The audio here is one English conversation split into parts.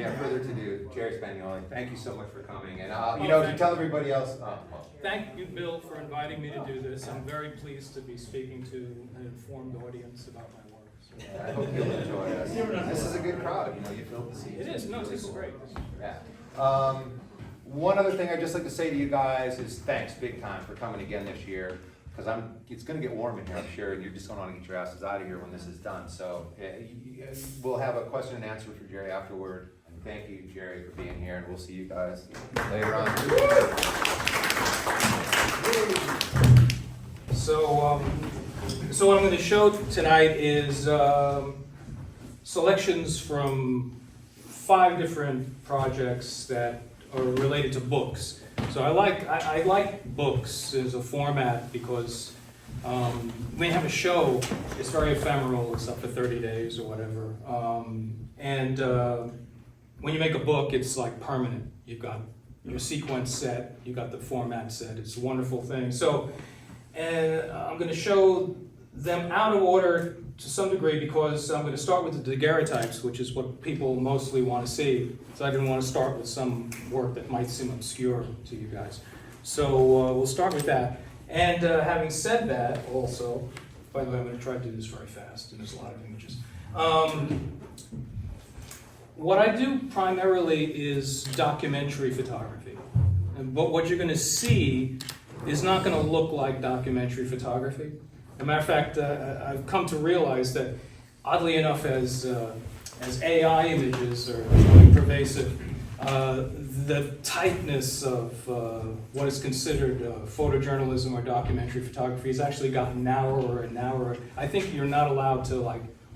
yeah, further to do, Jerry Spagnoli, thank you so much for coming. And you know, if you tell everybody else. Thank you, Bill, for inviting me to do this. I'm very pleased to be speaking to an informed audience about my work. So. Yeah, I hope you'll enjoy this. This is a good crowd. You know, you filled the seats. It is. No, this is great. Yeah. One other thing I'd just like to say to you guys is thanks big time for coming again this year. Because it's going to get warm in here, I'm sure, and you're just going to want to get your asses out of here when this is done. So we'll have a question and answer for Jerry afterward. And thank you, Jerry, for being here, and we'll see you guys later on. So what I'm going to show tonight is selections from 5 different projects that are related to books. So I like books as a format because when you have a show, it's very ephemeral. It's up for 30 days or whatever. When you make a book, it's like permanent. You've got your sequence set, you've got the format set. It's a wonderful thing. So, and I'm going to show them out of order to some degree because I'm going to start with the daguerreotypes, which is what people mostly want to see. So I didn't want to start with some work that might seem obscure to you guys. So we'll start with that. And having said that, also, by the way, I'm going to try to do this very fast, and there's a lot of images. What I do primarily is documentary photography. But what you're going to see is not going to look like documentary photography. As a matter of fact, I've come to realize that, oddly enough, as AI images are becoming pervasive, the tightness of what is considered photojournalism or documentary photography has actually gotten narrower and narrower. I think you're not allowed to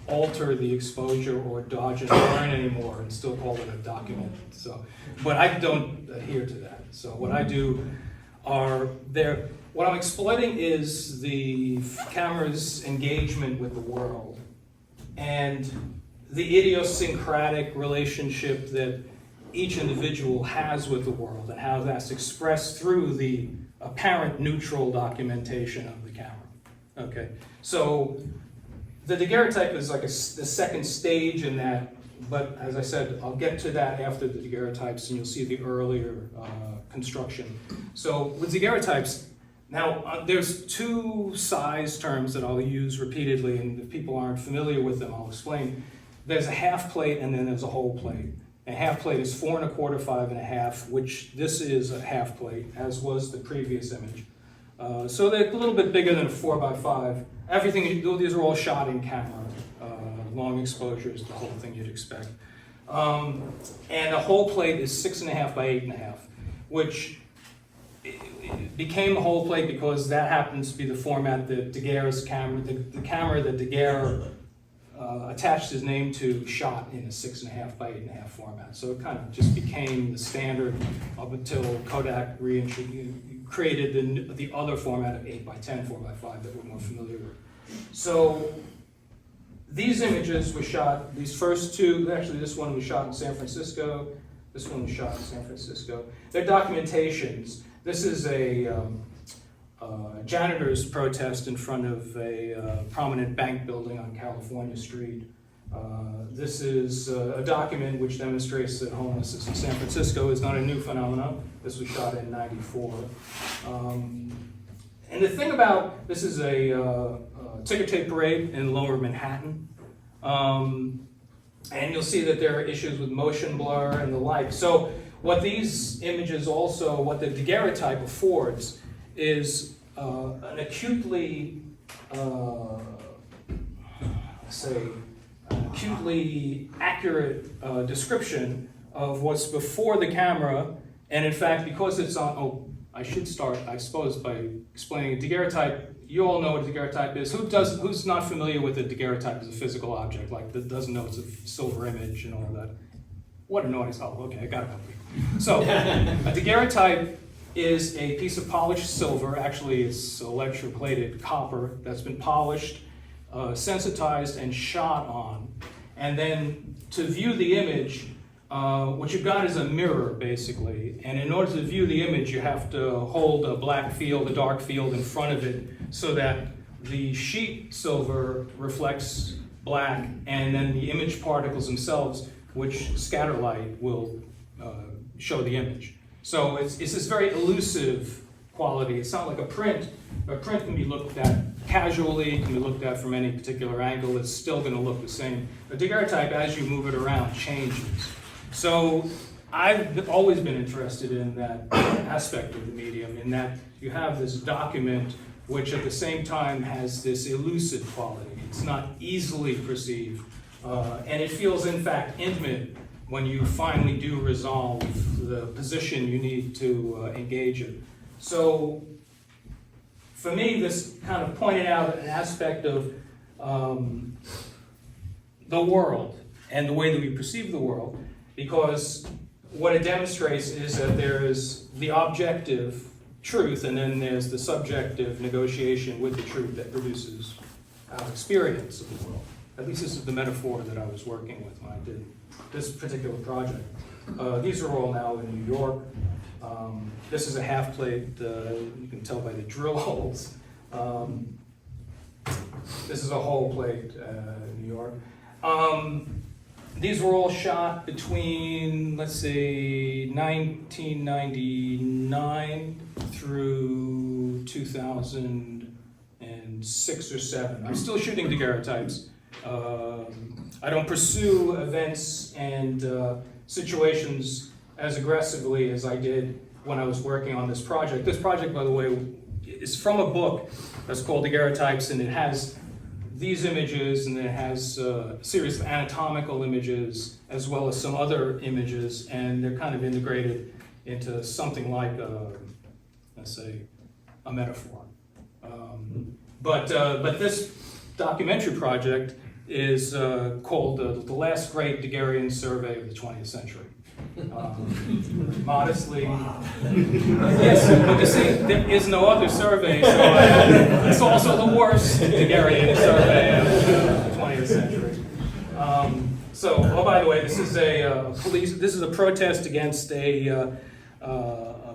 alter the exposure or dodge and burn anymore and still call it a document. So, but I don't adhere to that. So what I do what I'm exploiting is the camera's engagement with the world and the idiosyncratic relationship that each individual has with the world and how that's expressed through the apparent neutral documentation of the camera. Okay, so the daguerreotype is like the second stage in that, but as I said, I'll get to that after the daguerreotypes and you'll see the earlier construction. So with daguerreotypes, now there's 2 size terms that I'll use repeatedly, and if people aren't familiar with them, I'll explain. There's a half plate and then there's a whole plate. A half plate is 4 1/4, 5 1/2, which this is a half plate, as was the previous image. So they're a little bit bigger than a 4 by 5. Everything, these are all shot in camera, long exposures, the whole thing you'd expect. And a whole plate is 6 1/2 by 8 1/2, which it became a whole plate because that happens to be the format that Daguerre's camera, the camera that Daguerre attached his name to, shot in a 6 1/2 by 8 1/2 format. So it kind of just became the standard up until Kodak created the other format of 8 by 10, 4 by 5 that we're more familiar with. So these images were shot, these first 2, actually this one was shot in San Francisco, this one was shot in San Francisco. They're documentations. This is a janitor's protest in front of a prominent bank building on California Street. This is a document which demonstrates that homelessness in San Francisco is not a new phenomenon. This was shot in '94. And the thing about, this is a ticker tape parade in lower Manhattan. And you'll see that there are issues with motion blur and the like. So what these images also, what the daguerreotype affords is an acutely, acutely accurate description of what's before the camera. And in fact, because it's on, I should start, I suppose, by explaining a daguerreotype. You all know what a daguerreotype is. Who's not familiar with a daguerreotype as a physical object, like that doesn't know it's a silver image and all that? What a noise. Oh, okay, I got a couple people. So, a daguerreotype is a piece of polished silver. Actually, it's electroplated copper that's been polished, sensitized, and shot on. And then to view the image, what you've got is a mirror, basically. And in order to view the image, you have to hold a black field, a dark field in front of it, so that the sheet silver reflects black, and then the image particles themselves which scatter light will show the image. So it's this very elusive quality. It's not like a print. A print can be looked at casually, can be looked at from any particular angle. It's still going to look the same. A daguerreotype, as you move it around, changes. So I've always been interested in that aspect of the medium, in that you have this document which at the same time has this elusive quality. It's not easily perceived, and it feels in fact intimate when you finally do resolve the position you need to engage in. So for me, this kind of pointed out an aspect of the world and the way that we perceive the world, because what it demonstrates is that there is the objective truth, and then there's the subjective negotiation with the truth that produces our experience of the world. At least this is the metaphor that I was working with when I did this particular project. These are all now in New York. This is a half plate, you can tell by the drill holes. This is a whole plate in New York. These were all shot between, let's say, 1999 through 2006 or 7. I'm still shooting daguerreotypes. I don't pursue events and situations as aggressively as I did when I was working on this project. This project, by the way, is from a book that's called Daguerreotypes, and it has these images, and it has a series of anatomical images as well as some other images, and they're kind of integrated into something like, let's say, a metaphor. But this documentary project is called The Last Great Daguerrean Survey of the 20th Century. Modestly, yes, but you see, there is no other survey, so it's also the worst Daguerrean survey of the 20th century. Oh, by the way, this is this is a protest against a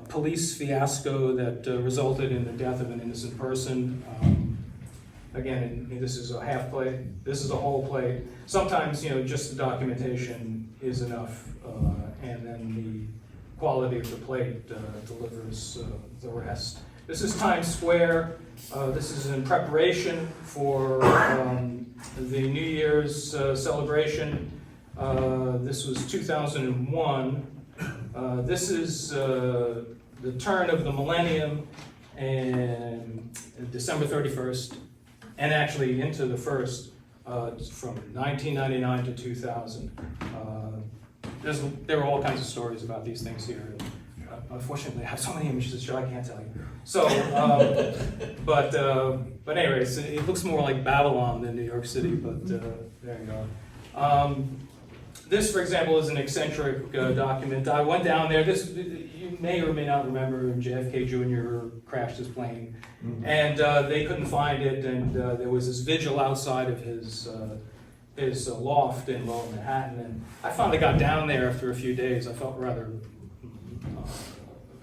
police fiasco that resulted in the death of an innocent person. Again, this is a half plate, this is a whole plate. Sometimes, just the documentation is enough, and then the quality of the plate delivers the rest. This is Times Square. This is in preparation for the New Year's celebration. This was 2001. This is the turn of the millennium, and December 31st. And actually into the first, from 1999 to 2000. There were all kinds of stories about these things here. Unfortunately, I have so many images to show, I can't tell you. So, but anyways, it looks more like Babylon than New York City, but there you go. This, for example, is an eccentric document. I went down there. You may or may not remember, JFK Jr. crashed his plane, and they couldn't find it. And there was this vigil outside of his loft in Lower Manhattan. And I finally got down there after a few days. I felt rather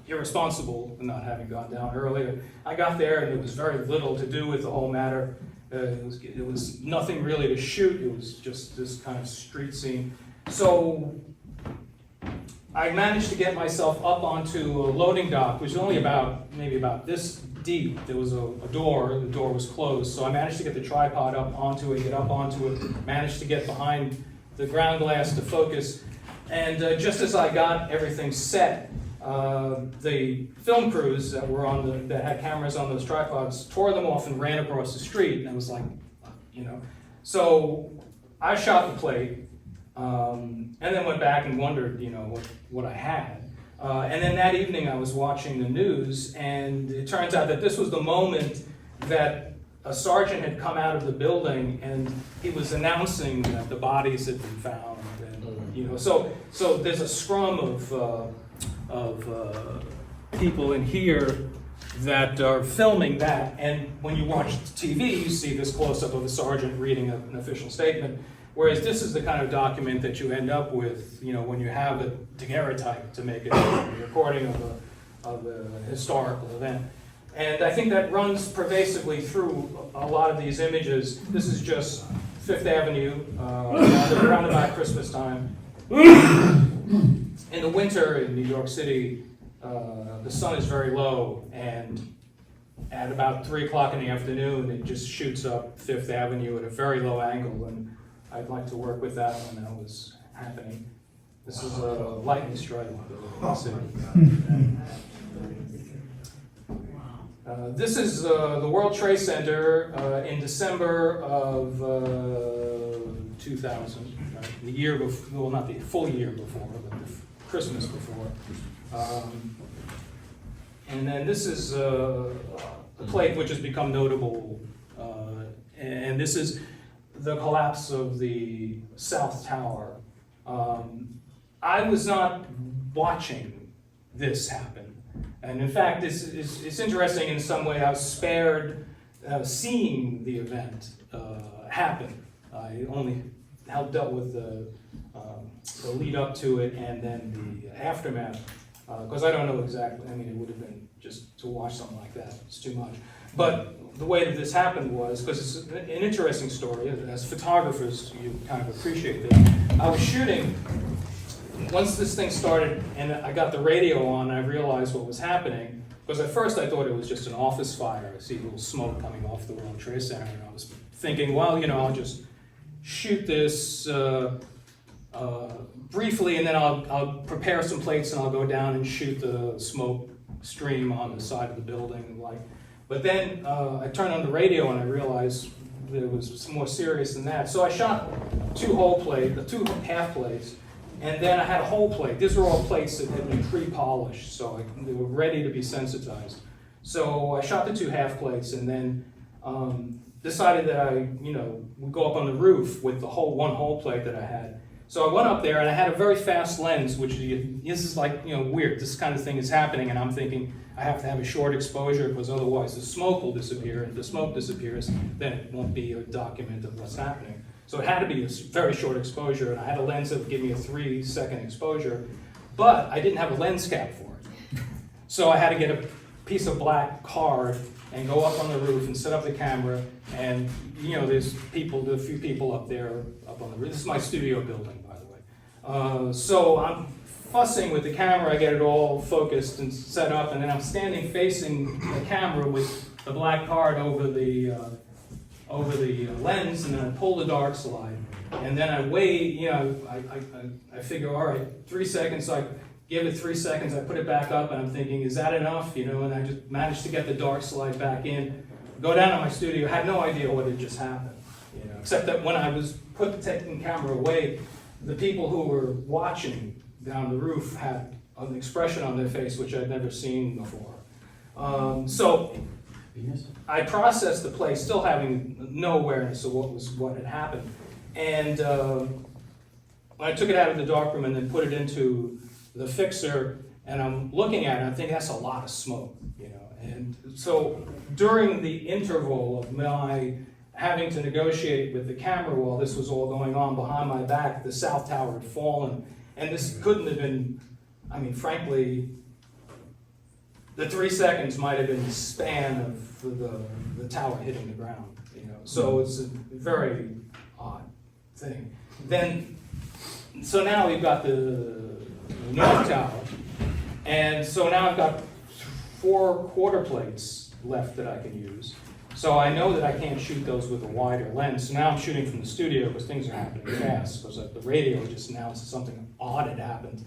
irresponsible in not having gone down earlier. I got there, and there was very little to do with the whole matter. It was nothing really to shoot. It was just this kind of street scene. So I managed to get myself up onto a loading dock, which was only maybe about this deep. There was a door, the door was closed. So I managed to get the tripod up onto it, managed to get behind the ground glass to focus. And just as I got everything set, the film crews that had cameras on those tripods tore them off and ran across the street. And I was like, So I shot the plate. And then went back and wondered, what I had. And then that evening I was watching the news, and it turns out that this was the moment that a sergeant had come out of the building, and he was announcing that the bodies had been found. And, so there's a scrum of people in here that are filming that. And when you watch TV, you see this close-up of a sergeant reading an official statement. Whereas this is the kind of document that you end up with, when you have a daguerreotype to make a recording of a historical event. And I think that runs pervasively through a lot of these images. This is just Fifth Avenue, around about Christmas time. In the winter in New York City, the sun is very low, and at about 3 o'clock in the afternoon, it just shoots up Fifth Avenue at a very low angle, and I'd like to work with that when that was happening. This is a lightning strike in the city. This is the World Trade Center in December of 2000, right? The year before, well, not the full year before, but the Christmas before. And then this is a plate which has become notable, and this is the collapse of the South Tower. I was not watching this happen. And in fact, it's interesting in some way. I was spared seeing the event happen. I only dealt with the lead up to it and then the aftermath, because I don't know exactly. I mean, it would have been just to watch something like that. It's too much. But the way that this happened was, because it's an interesting story, as photographers, you kind of appreciate this. I was shooting. Once this thing started and I got the radio on, I realized what was happening. Because at first I thought it was just an office fire. I see a little smoke coming off the World Trade Center, and I was thinking, well, you know, I'll just shoot this briefly, and then I'll prepare some plates, and I'll go down and shoot the smoke stream on the side of the building. But then I turned on the radio, and I realized that it was more serious than that. So I shot two half plates. And then I had a whole plate. These were all plates that had been pre-polished, so they were ready to be sensitized. So I shot the 2 half plates, and then decided that I, would go up on the roof with the one whole plate that I had. So I went up there, and I had a very fast lens, which this is like, weird. This kind of thing is happening, and I'm thinking I have to have a short exposure because otherwise the smoke will disappear. And if the smoke disappears, then it won't be a document of what's happening. So it had to be a very short exposure, and I had a lens that would give me a 3-second exposure, but I didn't have a lens cap for it. So I had to get a piece of black card and go up on the roof and set up the camera, and there's a few people up there, up on the roof. This is my studio building, by the way. So I'm fussing with the camera, I get it all focused and set up, and then I'm standing facing the camera with the black card over the lens, and then I pull the dark slide, and then I wait, I figure, all right, 3 seconds, so I give it 3 seconds, I put it back up, and I'm thinking, is that enough, and I just managed to get the dark slide back in, go down to my studio, had no idea what had just happened, except that when I was taking the camera away, the people who were watching down the roof had an expression on their face which I'd never seen before. So I processed the play, still having no awareness of what had happened. And when I took it out of the darkroom and then put it into the fixer, and I'm looking at it, I think that's a lot of smoke, And so during the interval of my having to negotiate with the camera while this was all going on behind my back, the South Tower had fallen, and this couldn't have been, frankly, the 3 seconds might have been the span of the tower hitting the ground, So it's a very odd thing. So now we've got the North Tower, and so now I've got 4 quarter plates left that I can use. So I know that I can't shoot those with a wider lens. So now I'm shooting from the studio because things are happening fast, because the radio just announced something odd had happened.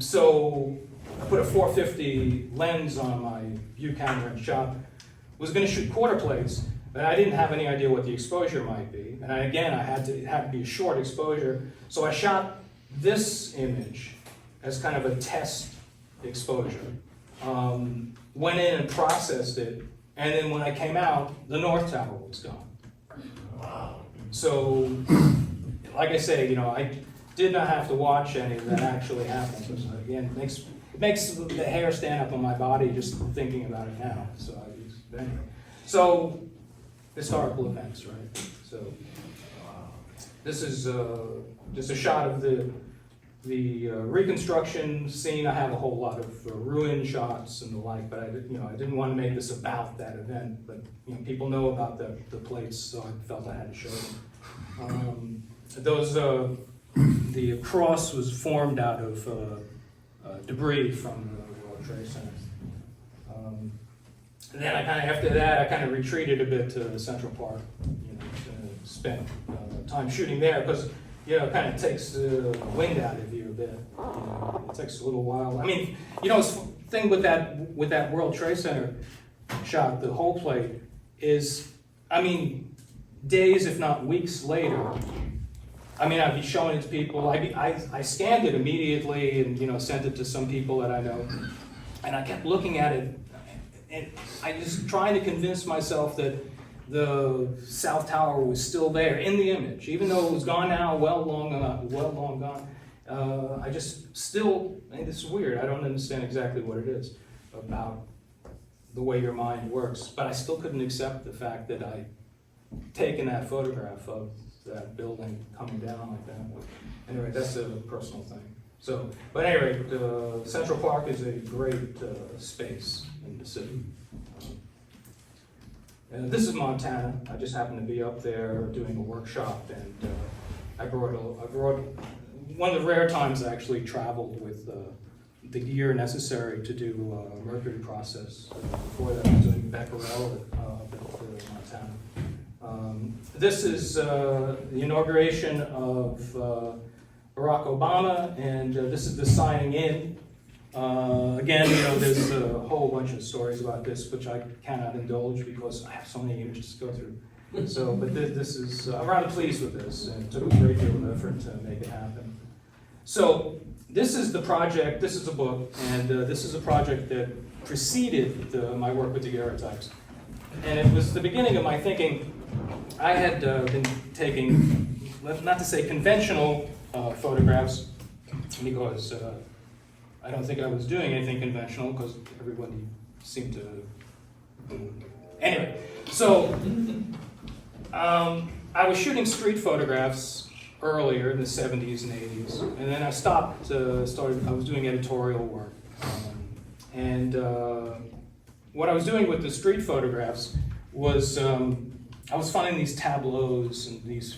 So I put a 450 lens on my view camera and shot. Was going to shoot quarter plates, but I didn't have any idea what the exposure might be. And it had to be a short exposure. So I shot this image as kind of a test exposure. Went in and processed it, and then when I came out, the North Tower was gone. Wow. So, like I say, I did not have to watch any of that actually happen. So again, it makes the hair stand up on my body just thinking about it now. So historical events, right? So this is just a shot of the reconstruction scene. I have a whole lot of ruin shots and the like, but I didn't want to make this about that event. But people know about the plates, so I felt I had to show them. Those the cross was formed out of debris from the World Trade Center. And then after that, I kind of retreated a bit to Central Park, spent time shooting there because, it kind of takes the wind out of you a bit. It takes a little while. I mean, the thing with that World Trade Center shot, the whole plate, is, days, if not weeks later, I'd be showing it to people. I scanned it immediately and, sent it to some people that I know. And I kept looking at it, and I was trying to convince myself that the South Tower was still there in the image, even though it was gone now, well long gone. I just still, and this is weird, I don't understand exactly what it is about the way your mind works, but I still couldn't accept the fact that I'd taken that photograph of that building coming down like that. Anyway, that's a personal thing. So, but anyway, Central Park is a great space in the city. This is Montana. I just happened to be up there doing a workshop, and I brought one of the rare times I actually traveled with the gear necessary to do a mercury process. Before that, I was doing Becquerel up at Montana. This is the inauguration of Barack Obama, and this is the signing in. Again, there's a whole bunch of stories about this, which I cannot indulge because I have so many images to go through. So, but this is, I'm rather pleased with this, and it took a great deal of effort to make it happen. So, this is the project, this is a book, and this is a project that preceded my work with daguerreotypes. And it was the beginning of my thinking. I had been taking, not to say conventional photographs, because I don't think I was doing anything conventional, because everybody seemed to... Anyway, so I was shooting street photographs earlier in the 70s and 80s, and then I stopped, I was doing editorial work. What I was doing with the street photographs was I was finding these tableaus and these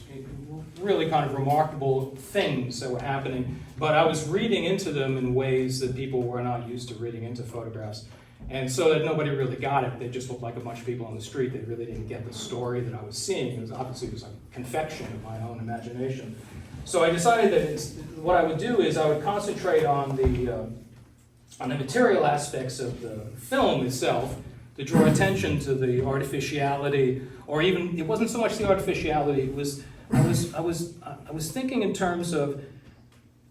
really kind of remarkable things that were happening, but I was reading into them in ways that people were not used to reading into photographs. And so that nobody really got it. They just looked like a bunch of people on the street. They really didn't get the story that I was seeing. It was obviously a confection of my own imagination. So I decided that what I would do is I would concentrate on the material aspects of the film itself to draw attention to the artificiality, or even, it wasn't so much the artificiality, it was, I was thinking in terms of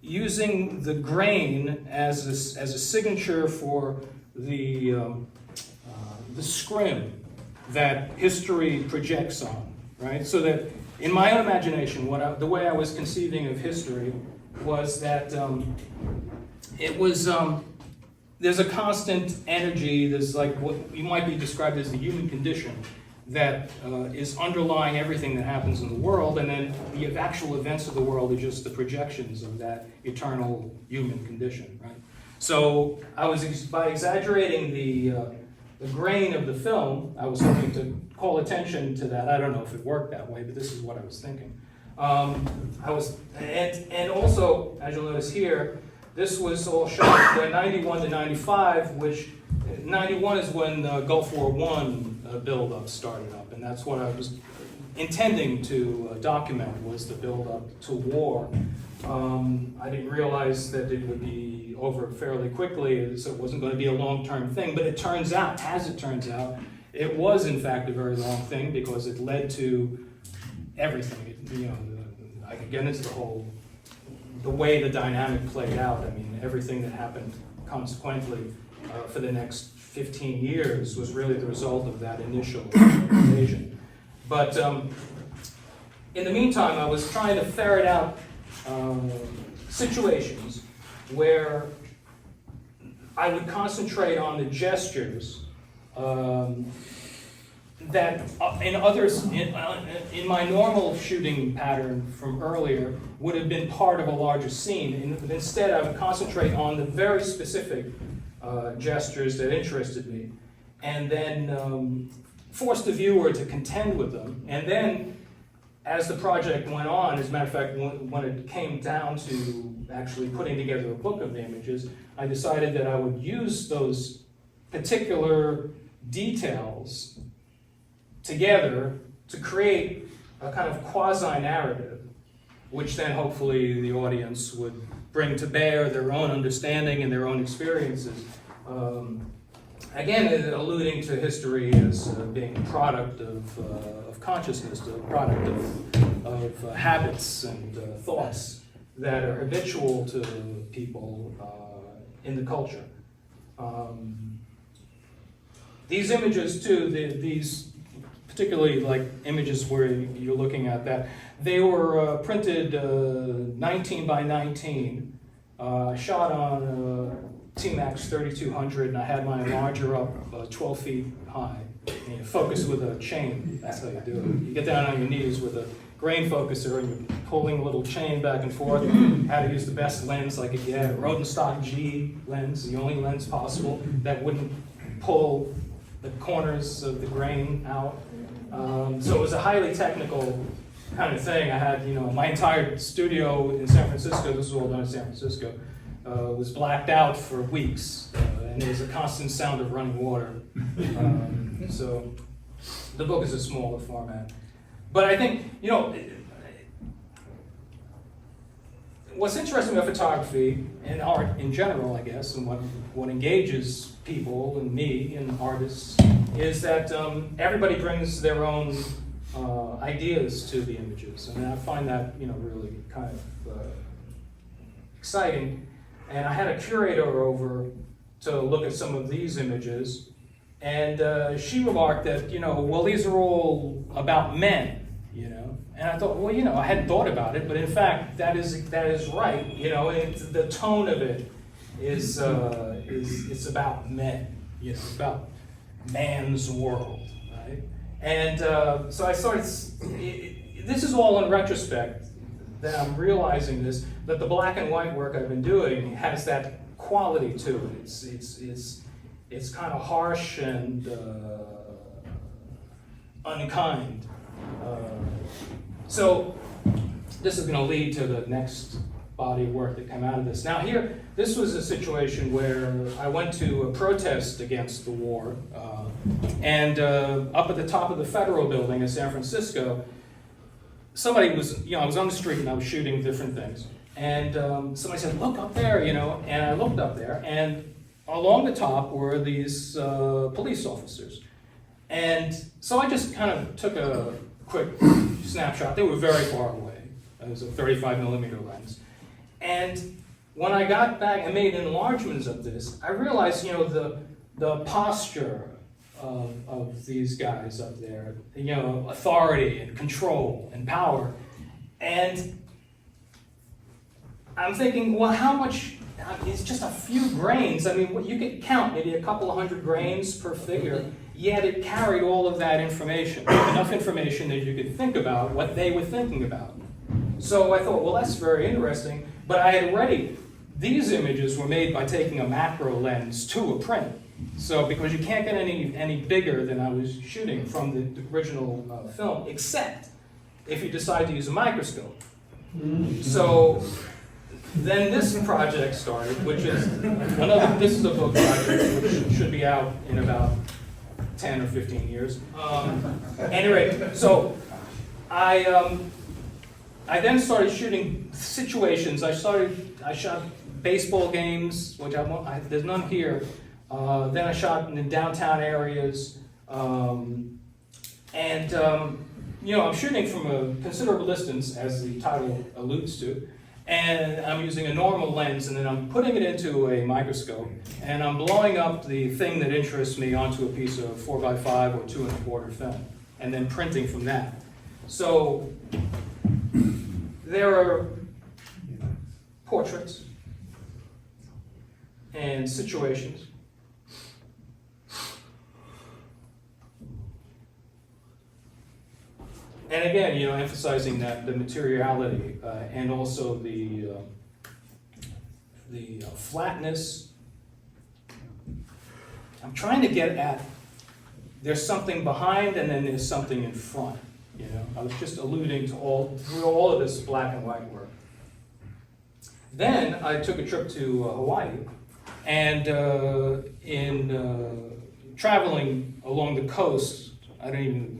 using the grain as a signature for the scrim that history projects on, right? So that in my own imagination, the way I was conceiving of history was that it was, there's a constant energy, there's like what you might be described as the human condition that is underlying everything that happens in the world, and then the actual events of the world are just the projections of that eternal human condition, right? So I was, by exaggerating the grain of the film, I was hoping to call attention to that. I don't know if it worked that way, but this is what I was thinking. And also, as you'll notice here, this was all shot from 91 to 95, which 91 is when Gulf War I build-up started up, and that's what I was intending to document, was the build-up to war. I didn't realize that it would be over fairly quickly, so it wasn't going to be a long-term thing, but it turns out, as it turns out, it was in fact a very long thing because it led to everything. I could get into the way the dynamic played out. I mean, everything that happened consequently for the next 15 years was really the result of that initial invasion. But in the meantime, I was trying to ferret out situations where I would concentrate on the gestures that in others, in my normal shooting pattern from earlier, would have been part of a larger scene. And instead, I would concentrate on the very specific gestures that interested me, and then force the viewer to contend with them. And then as the project went on, as a matter of fact, when it came down to actually putting together a book of the images, I decided that I would use those particular details together to create a kind of quasi-narrative, which then hopefully the audience would bring to bear their own understanding and their own experiences. Again, alluding to history as being a product of consciousness, a product of habits and thoughts that are habitual to people in the culture. These images too, these particularly like images where you're looking at that, they were printed 19 by 19, shot on T-Max 3200, and I had my enlarger up 12 feet high. And you focus with a chain, that's how you do it. You get down on your knees with a grain focuser and you're pulling a little chain back and forth. How to use the best lens I could get, a Photostock G lens, the only lens possible that wouldn't pull the corners of the grain out. So it was a highly technical kind of thing. I had, my entire studio in San Francisco, this was all done in San Francisco, was blacked out for weeks, and there was a constant sound of running water. So the book is a smaller format. But I think, what's interesting about photography and art in general, I guess, and what engages people and me and artists is that everybody brings their own ideas to the images. And I find that, really kind of exciting. And I had a curator over to look at some of these images, and she remarked that, well, these are all about men, And I thought, well, I hadn't thought about it, but in fact, that is right. The tone of it is it's about men, about man's world, right? And so I started. This is all in retrospect that I'm realizing this, that the black and white work I've been doing has that quality to it. It's kind of harsh and unkind. So this is going to lead to the next body of work that came out of this. Now here, this was a situation where I went to a protest against the war, and up at the top of the Federal Building in San Francisco, somebody was, I was on the street and I was shooting different things, and somebody said, look up there, and I looked up there, and along the top were these police officers. And so I just kind of took a quick snapshot. They were very far away. It was a 35 millimeter lens. And when I got back and made enlargements of this, I realized, the posture of these guys up there, authority and control and power. And I'm thinking, well, how much, it's just a few grains. I mean, you could count maybe a couple of hundred grains per figure, yet it carried all of that information, enough information that you could think about what they were thinking about. So I thought, well, that's very interesting, but I had already, these images were made by taking a macro lens to a print. So, because you can't get any bigger than I was shooting from the original film, except if you decide to use a microscope. So, then this project started, which is this is a book project which should be out in about 10 or 15 years. Anyway, so I then started shooting situations. I shot baseball games, which there's none here. Then I shot in downtown areas, and I'm shooting from a considerable distance, as the title alludes to, and I'm using a normal lens, and then I'm putting it into a microscope, and I'm blowing up the thing that interests me onto a piece of 4x5 or 2 1/4 film, and then printing from that. So there are portraits and situations. And again, emphasizing that the materiality and also the flatness. I'm trying to get at, there's something behind and then there's something in front. You know, I was just alluding to all of this black and white work. Then I took a trip to Hawaii, and in traveling along the coast, I don't even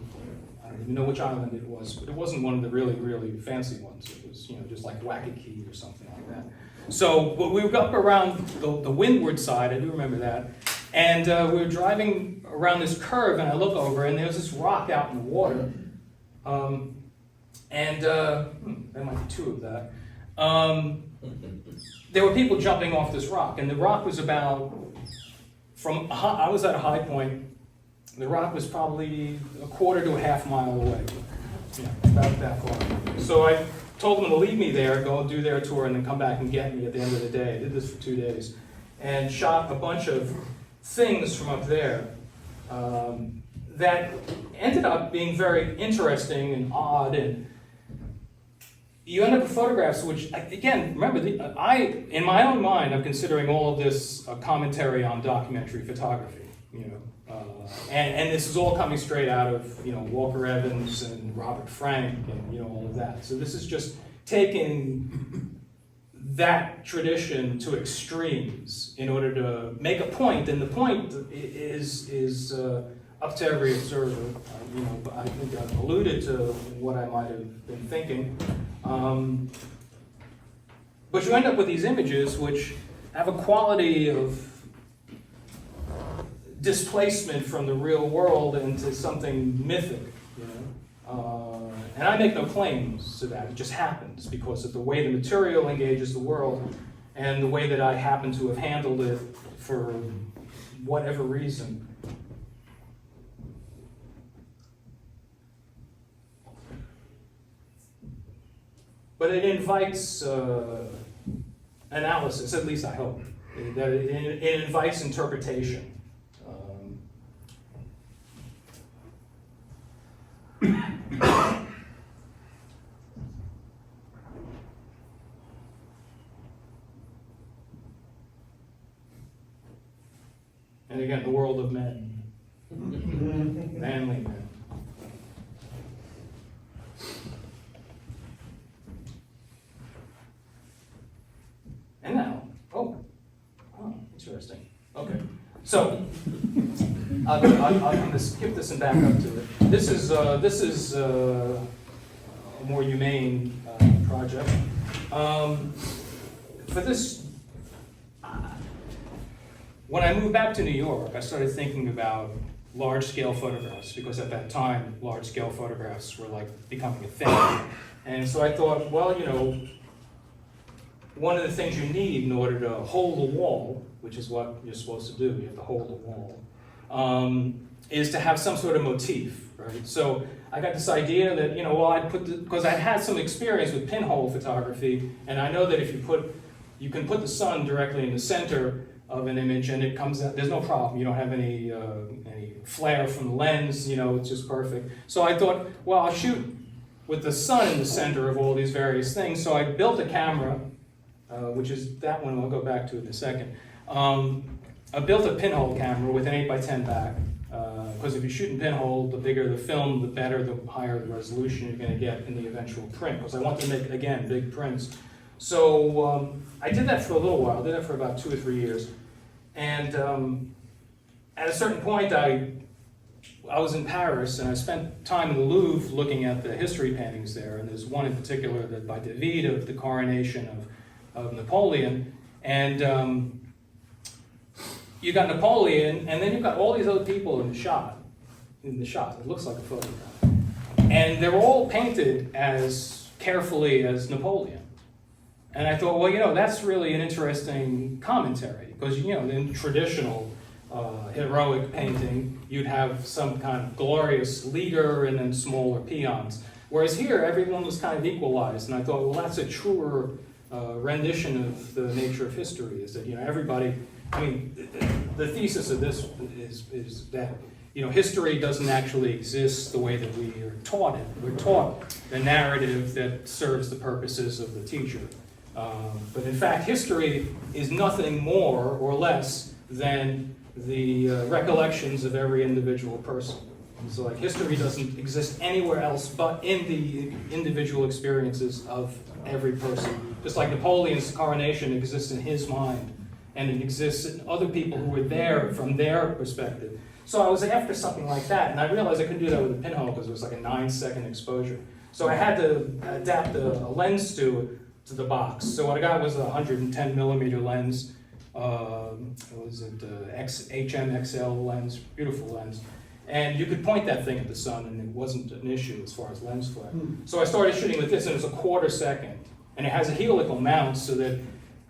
know which island it was, but it wasn't one of the really, really fancy ones. It was, you know, just like Waikiki or something like that. So we were up around the windward side, I do remember that, and we were driving around this curve, and I look over, and there's this rock out in the water, there might be two of that. There were people jumping off this rock, and the rock was about, I was at a high point, the rock was probably a quarter to a half mile away, about that far. So I told them to leave me there, go and do their tour, and then come back and get me at the end of the day. I did this for 2 days, and shot a bunch of things from up there that ended up being very interesting and odd, and you end up with photographs which, again, remember, in my own mind, I'm considering all of this a commentary on documentary photography, you know. And this is all coming straight out of, you know, Walker Evans and Robert Frank and, you know, all of that. So this is just taking that tradition to extremes in order to make a point, and the point is up to every observer. You know, I think I've alluded to what I might have been thinking. But you end up with these images which have a quality of displacement from the real world into something mythic, you know. And I make no claims to that. It just happens because of the way the material engages the world and the way that I happen to have handled it for whatever reason. But it invites analysis, at least I hope. That it invites interpretation. And again, the world of men. Manly men. And now, interesting. Okay, so I'm going to skip this and back up to it. This is a more humane project. For this, when I moved back to New York, I started thinking about large-scale photographs, because at that time, large-scale photographs were like becoming a thing. And so I thought, well, you know, one of the things you need in order to hold a wall, which is what you're supposed to do, you have to hold a wall, is to have some sort of motif, right? So I got this idea that, you know, well, because I had some experience with pinhole photography, and I know that if you can put the sun directly in the center of an image and it comes out, there's no problem. You don't have any flare from the lens, you know, it's just perfect. So I thought, well, I'll shoot with the sun in the center of all these various things. So I built a camera, which is that one I'll go back to in a second. I built a pinhole camera with an 8x10 back, because if you shoot in pinhole, the bigger the film, the better, the higher the resolution you're going to get in the eventual print, because I want to make, again, big prints. So I did that for a little while. I did that for about 2 or 3 years. And at a certain point, I was in Paris, and I spent time in the Louvre looking at the history paintings there. And there's one in particular that by David of the coronation of Napoleon. And you got Napoleon, and then you've got all these other people in the shot. It looks like a photograph. And they were all painted as carefully as Napoleon. And I thought, well, you know, that's really an interesting commentary, because, you know, in traditional heroic painting, you'd have some kind of glorious leader and then smaller peons. Whereas here, everyone was kind of equalized, and I thought, well, that's a truer rendition of the nature of history, is that, you know, everybody, I mean, the thesis of this is that, you know, history doesn't actually exist the way that we are taught it. We're taught the narrative that serves the purposes of the teacher. But in fact, history is nothing more or less than the recollections of every individual person. So like history doesn't exist anywhere else but in the individual experiences of every person. Just like Napoleon's coronation exists in his mind, and it exists in other people who were there from their perspective. So I was after something like that, and I realized I couldn't do that with a pinhole because it was like a 9-second exposure. So I had to adapt a lens to the box. So what I got was a 110 millimeter lens. What was it? HMXL lens, beautiful lens. And you could point that thing at the sun, and it wasn't an issue as far as lens flare. So I started shooting with this, and it was a 1/4 second, and it has a helical mount so that,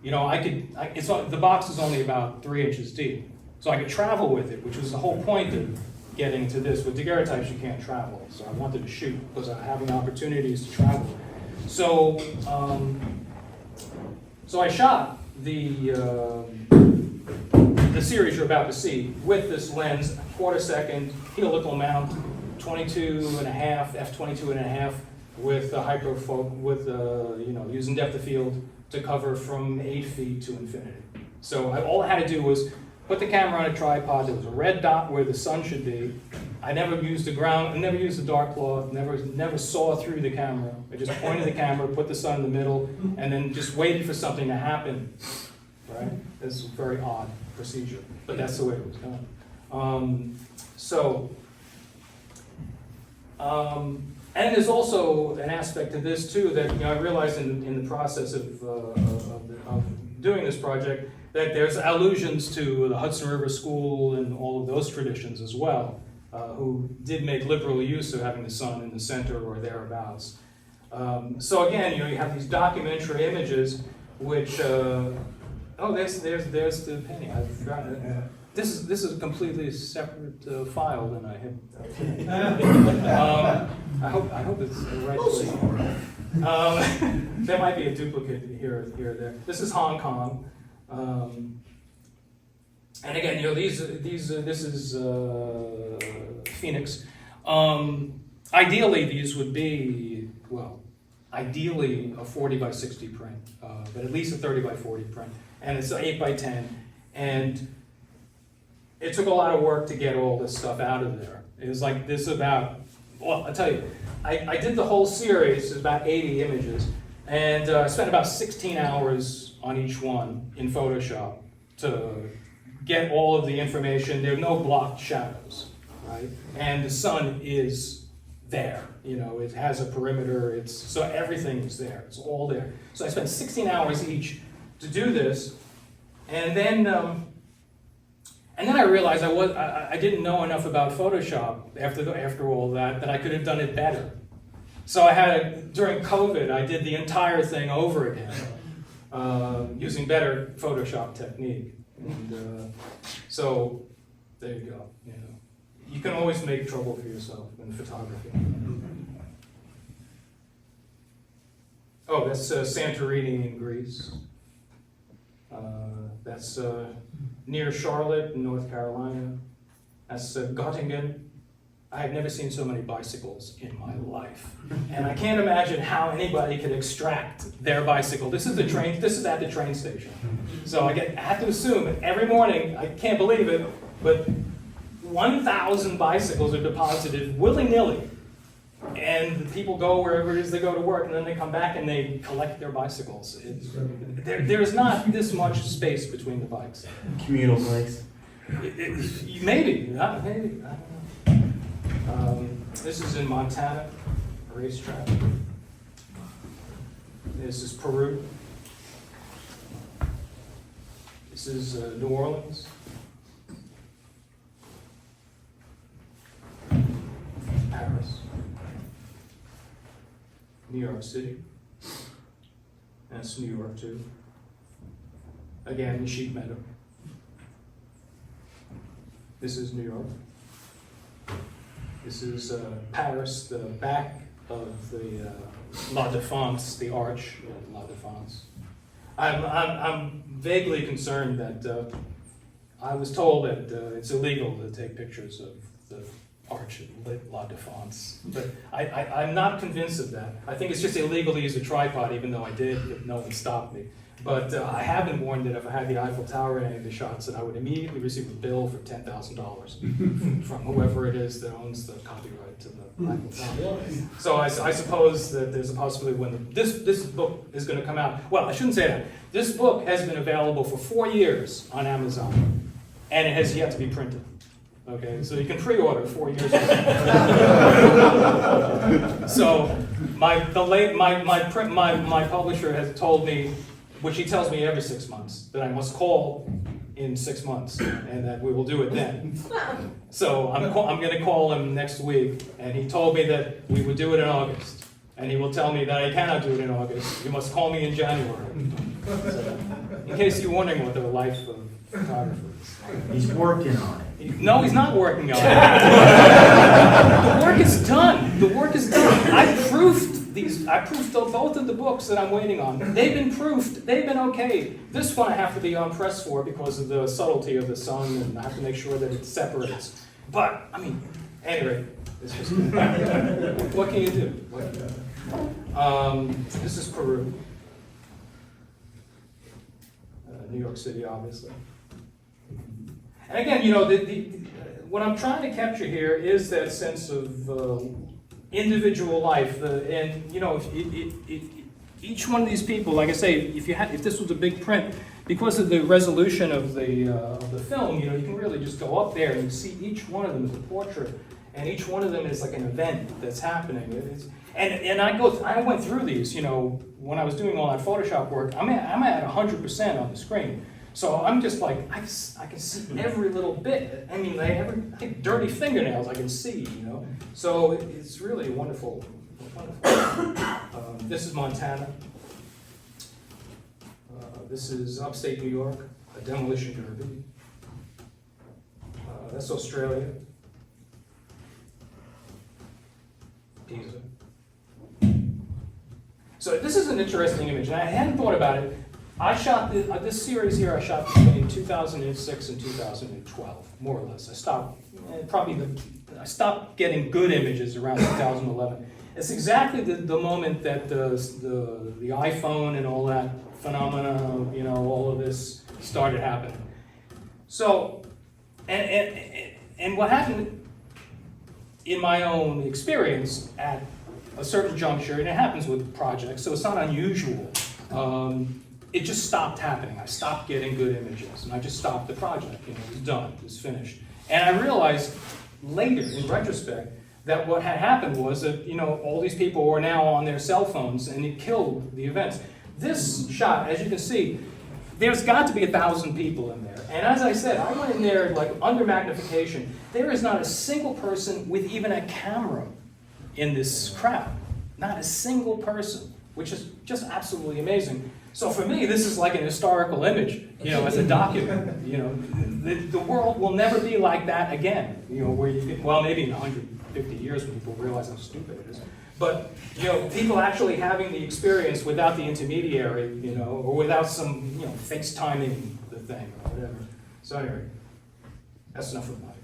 you know, the box is only about 3 inches deep, so I could travel with it, which was the whole point of getting to this. With daguerreotypes, you can't travel, so I wanted to shoot because I'm having opportunities to travel. So, so I shot the series you're about to see with this lens, 1/4 second, helical mount, 22.5, f22.5, with using depth of field to cover from 8 feet to infinity. So all I had to do was put the camera on a tripod. There was a red dot where the sun should be. I never used the ground, I never used the dark cloth, never saw through the camera. I just pointed the camera, put the sun in the middle, and then just waited for something to happen. Right? This is a very odd procedure, but that's the way it was done. And there's also an aspect to this too that, you know, I realized in the process of doing this project that there's allusions to the Hudson River School and all of those traditions as well, who did make liberal use of having the sun in the center or thereabouts. So again, you know, you have these documentary images which, there's the painting. I've forgotten it. This is a completely separate file than I had. I hope it's the right place. There might be a duplicate here or there. This is Hong Kong, and again, you know, this is Phoenix. Ideally, these would be ideally a 40 by 60 print, but at least a 30 by 40 print, and it's an 8 by 10, and it took a lot of work to get all this stuff out of there. It was like this I'll tell you, I did the whole series, it's about 80 images, and I spent about 16 hours on each one in Photoshop to get all of the information. There are no blocked shadows, right? And the sun is there, you know, it has a perimeter, so everything is there, it's all there. So I spent 16 hours each to do this, and then I realized I didn't know enough about Photoshop after all that I could have done it better. So during COVID, I did the entire thing over again, using better Photoshop technique. And so there you go. You know, you can always make trouble for yourself in photography. Oh, that's Santorini in Greece. That's near Charlotte, North Carolina. That's Göttingen. I have never seen so many bicycles in my life. And I can't imagine how anybody could extract their bicycle. This is at the train station. So I have to assume that every morning, I can't believe it, but 1,000 bicycles are deposited willy-nilly. And the people go wherever it is they go to work, and then they come back and they collect their bicycles. There's not this much space between the bikes. Communal bikes. Maybe, I don't know. This is in Montana, a racetrack. This is Peru. This is New Orleans. Paris. New York City. That's New York too. Again, sheep meadow. This is New York. This is Paris, the back of the La Défense, the arch of La Défense. I'm vaguely concerned that I was told that it's illegal to take pictures of the Arch lit La Défense. But I'm not convinced of that. I think it's just illegal to use a tripod, even though I did, no one stopped me. But I have been warned that if I had the Eiffel Tower in any of the shots, that I would immediately receive a bill for $10,000 from whoever it is that owns the copyright to the Eiffel Tower. So I suppose that there's a possibility when this book is going to come out. Well, I shouldn't say that. This book has been available for 4 years on Amazon, and it has yet to be printed. Okay, so you can pre-order 4 years ago. So my publisher has told me, which he tells me every 6 months, that I must call in 6 months, and that we will do it then. So I'm going to call him next week, and he told me that we would do it in August, and he will tell me that I cannot do it in August. You must call me in January. So, in case you're wondering what the life of photographer is. He's working on it. No, he's not working on it. The work is done. The work is done. I proofed both of the books that I'm waiting on. They've been proofed. They've been okay. This one I have to be on press for because of the subtlety of the sun, and I have to make sure that it separates. But I mean, anyway, it's just what can you do? This is Peru, New York City, obviously. And again, you know, what I'm trying to capture here is that sense of individual life. And you know, each one of these people, like I say, if this was a big print, because of the resolution of the film, you know, you can really just go up there and see each one of them as a portrait, and each one of them is like an event that's happening. And I went through these, you know, when I was doing all that Photoshop work. I'm at 100% on the screen. So I'm just like, I can see every little bit. I mean, like dirty fingernails I can see, you know. So it's really wonderful. This is Montana. This is upstate New York, a demolition derby. That's Australia. Pisa. So this is an interesting image, and I hadn't thought about it. I shot this series here. I shot between 2006 and 2012, more or less. I stopped getting good images around 2011. It's exactly the moment that the iPhone and all that phenomena, you know, all of this started happening. So, and what happened in my own experience at a certain juncture, and it happens with projects, so it's not unusual. It just stopped happening. I stopped getting good images, and I just stopped the project. You know, it was done, it was finished. And I realized later, in retrospect, that what had happened was that, you know, all these people were now on their cell phones, and it killed the events. This shot, as you can see, there's got to be 1,000 people in there. And as I said, I went in there like under magnification. There is not a single person with even a camera in this crowd. Not a single person, which is just absolutely amazing. So for me, this is like an historical image, you know, as a document. You know, the world will never be like that again. You know, where you get, well, maybe in 150 years when people realize how stupid it is. But, you know, people actually having the experience without the intermediary, you know, or without some, you know, FaceTiming the thing or whatever. So anyway, that's enough of mine.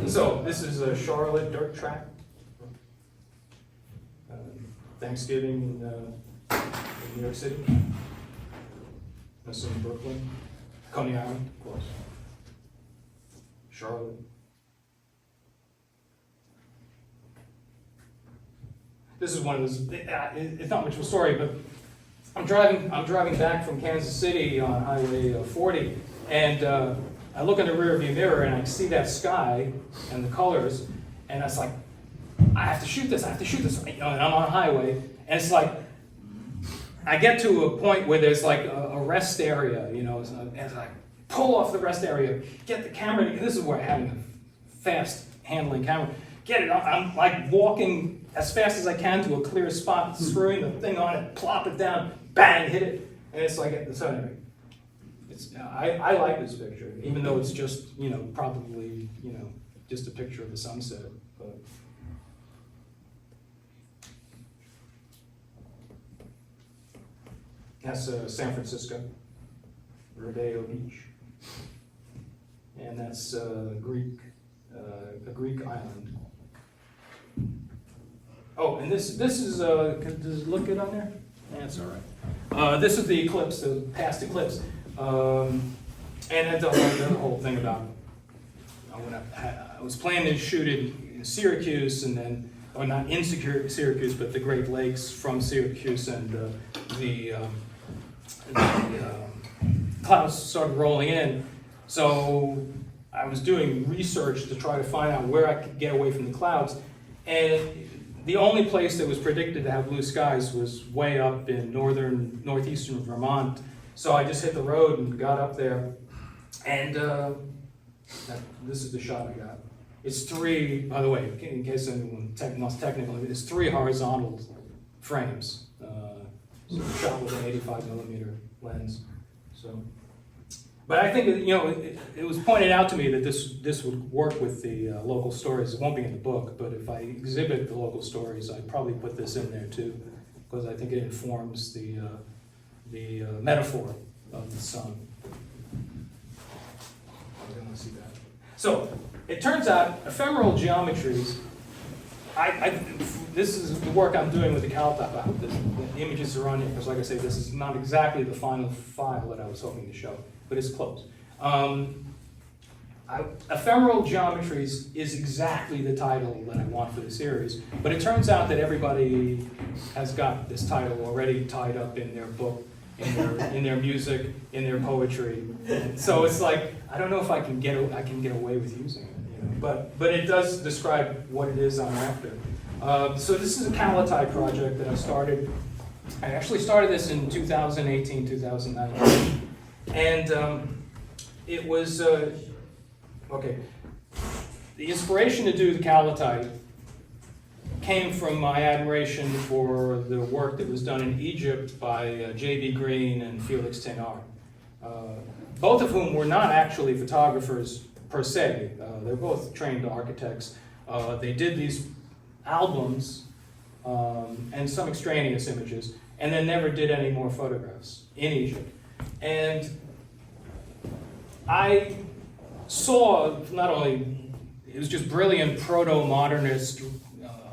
So this is a Charlotte dirt track. Thanksgiving in New York City. That's in Brooklyn. Coney Island, of course. Charlotte. This is one of those, it's not much of a story, but I'm driving back from Kansas City on Highway 40, and I look in the rearview mirror and I see that sky and the colors, and it's like, I have to shoot this, you know, and I'm on a highway, and it's like, I get to a point where there's like a rest area, you know, and it's like, pull off the rest area, get the camera, this is where I have a fast handling camera, get it, I'm like walking as fast as I can to a clear spot, screwing the thing on it, plop it down, bang, hit it, and it's like, so anyway, I like this picture, even though it's just, you know, probably, you know, just a picture of the sunset, but. That's San Francisco, Rodeo Beach, and that's Greek Greek island. Oh, and this is, does it look good on there? That's all right. This is the eclipse, the past eclipse. And the whole thing about, I was planning to shoot it in Syracuse and then, or not in Syracuse, but the Great Lakes from Syracuse, and the clouds started rolling in. So I was doing research to try to find out where I could get away from the clouds. And the only place that was predicted to have blue skies was way up in northeastern Vermont. So I just hit the road and got up there. And this is the shot I got. It's three, by the way, in case anyone wants technical, it's three horizontal frames. So shot with an 85mm lens. So, but I think it was pointed out to me that this would work with the local stories. It won't be in the book, but if I exhibit the local stories, I'd probably put this in there too, because I think it informs the metaphor of the sun. I don't want to see that. So it turns out ephemeral geometries. This is the work I'm doing with the calotype. I hope that the images are on here, because like I say, this is not exactly the final file that I was hoping to show, but it's close. Ephemeral geometries is exactly the title that I want for the series, but it turns out that everybody has got this title already tied up in their book, in their music, in their poetry. And so it's like, I don't know if I can get away with using it. But it does describe what it is I'm after. So this is a calotype project that I started. I actually started this in 2018, 2019. And it was, okay, the inspiration to do the calotype came from my admiration for the work that was done in Egypt by J.B. Green and Felix Thénard, both of whom were not actually photographers per se. They're both trained architects. They did these albums and some extraneous images, and then never did any more photographs in Egypt. And I saw not only, it was just brilliant proto-modernist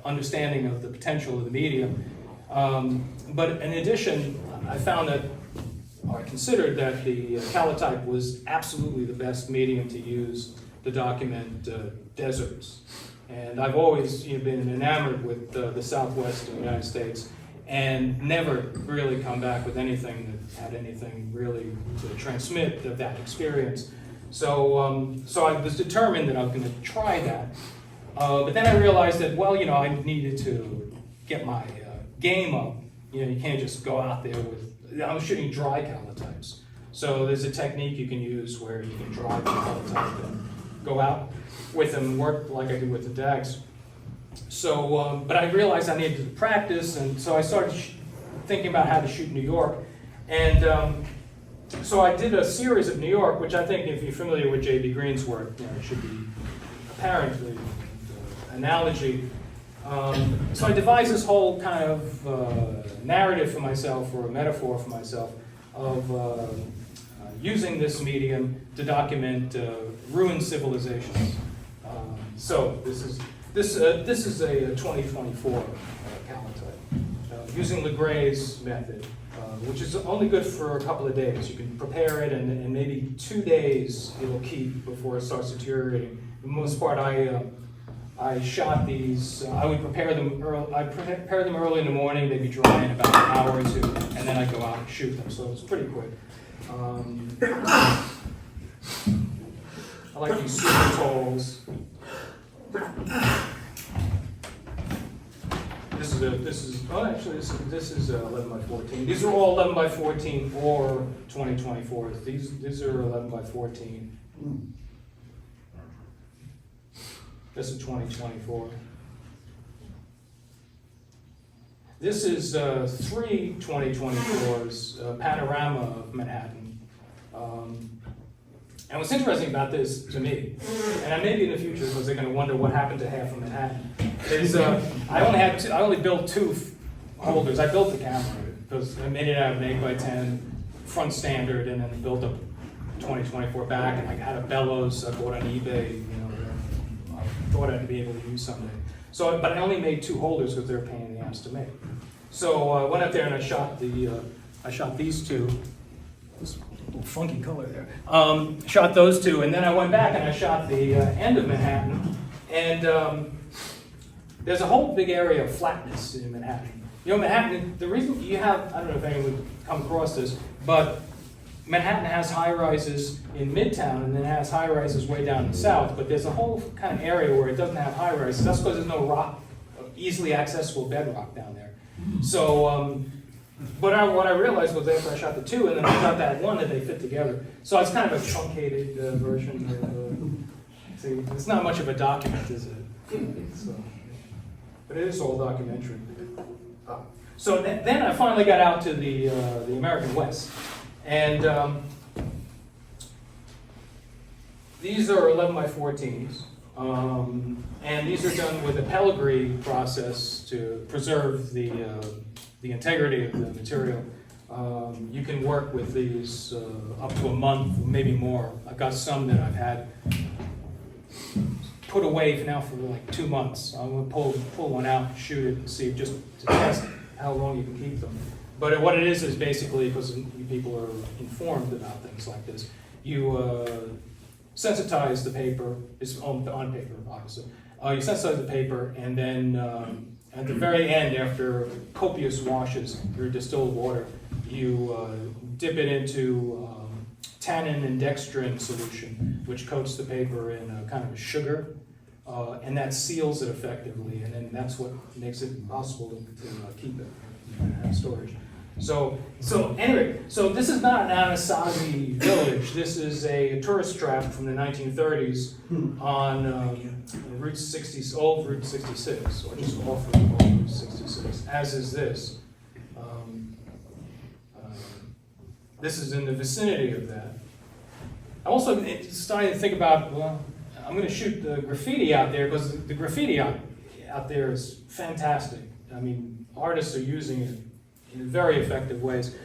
understanding of the potential of the medium, but in addition, I found that, or I considered that the calotype was absolutely the best medium to use to document deserts. And I've always been enamored with the Southwest of the United States, and never really come back with anything that had anything really to transmit of that experience. So, so I was determined that I was going to try that. But then I realized that, well, I needed to get my game up. You can't just go out there with, I was shooting dry calotypes. So there's a technique you can use where you can dry the calotype and go out with them and work like I do with the DAGs. So, but I realized I needed to practice, and so I started thinking about how to shoot New York. And so I did a series of New York, which I think, if you're familiar with J.B. Green's work, it should be apparent, the analogy. So I devised this whole kind of narrative for myself, or a metaphor for myself, of using this medium to document ruined civilizations. So this is a 2024 calotype using Legre's method, which is only good for a couple of days. You can prepare it, and maybe 2 days it'll keep before it starts deteriorating. For the most part, I shot these. I would prepare them early. I prepare them early in the morning. They'd be dry in about an hour or two, and then I go out and shoot them. So it's pretty quick. I like these super talls. This is 11 by 14. These are all 11 by 14 or 2024. These are 11 by 14. This is 2024. This is 3 2024s, panorama of Manhattan. And what's interesting about this to me, and maybe in the future, because they're going to wonder what happened to half of Manhattan, is I only built 2 holders. I built the camera because I made it out of an 8x10 front standard, and then built a 2024 back, and I had a bellows I bought on eBay, thought I'd be able to use someday. So, but I only made 2 holders because they're a pain in the ass to make. So I went up there and I shot these 2. This little funky color there. Shot those 2, and then I went back and I shot the end of Manhattan. And there's a whole big area of flatness in Manhattan. You know, Manhattan, the reason you have, I don't know if anyone would come across this, but Manhattan has high-rises in Midtown and then has high-rises way down in the south, but there's a whole kind of area where it doesn't have high-rises. That's because there's no rock, easily accessible bedrock down there. So, what I realized was after I shot the 2 and then I shot that 1 that they fit together. So it's kind of a truncated version of, see, it's not much of a document, is it? But it is all documentary. So then I finally got out to the American West. And these are 11 by 14s. And these are done with a pelligree process to preserve the integrity of the material. You can work with these up to a month, maybe more. I've got some that I've had put away now for like 2 months. I'm going to pull one out and shoot it and see, just to test how long you can keep them. But what it is basically, because you people are informed about things like this, you sensitize the paper, it's on paper, obviously. You sensitize the paper, and then at the very end, after copious washes through distilled water, you dip it into tannin and dextrin solution, which coats the paper in a kind of a sugar, and that seals it effectively, and then that's what makes it possible to keep it and have storage. So anyway, so this is not an Anasazi village. This is a tourist trap from the 1930s on Route 60, old Route 66, or just off of old Route 66, as is this. This is in the vicinity of that. I also started to think about, well, I'm going to shoot the graffiti out there, because the graffiti out there is fantastic. I mean, artists are using it in very effective ways.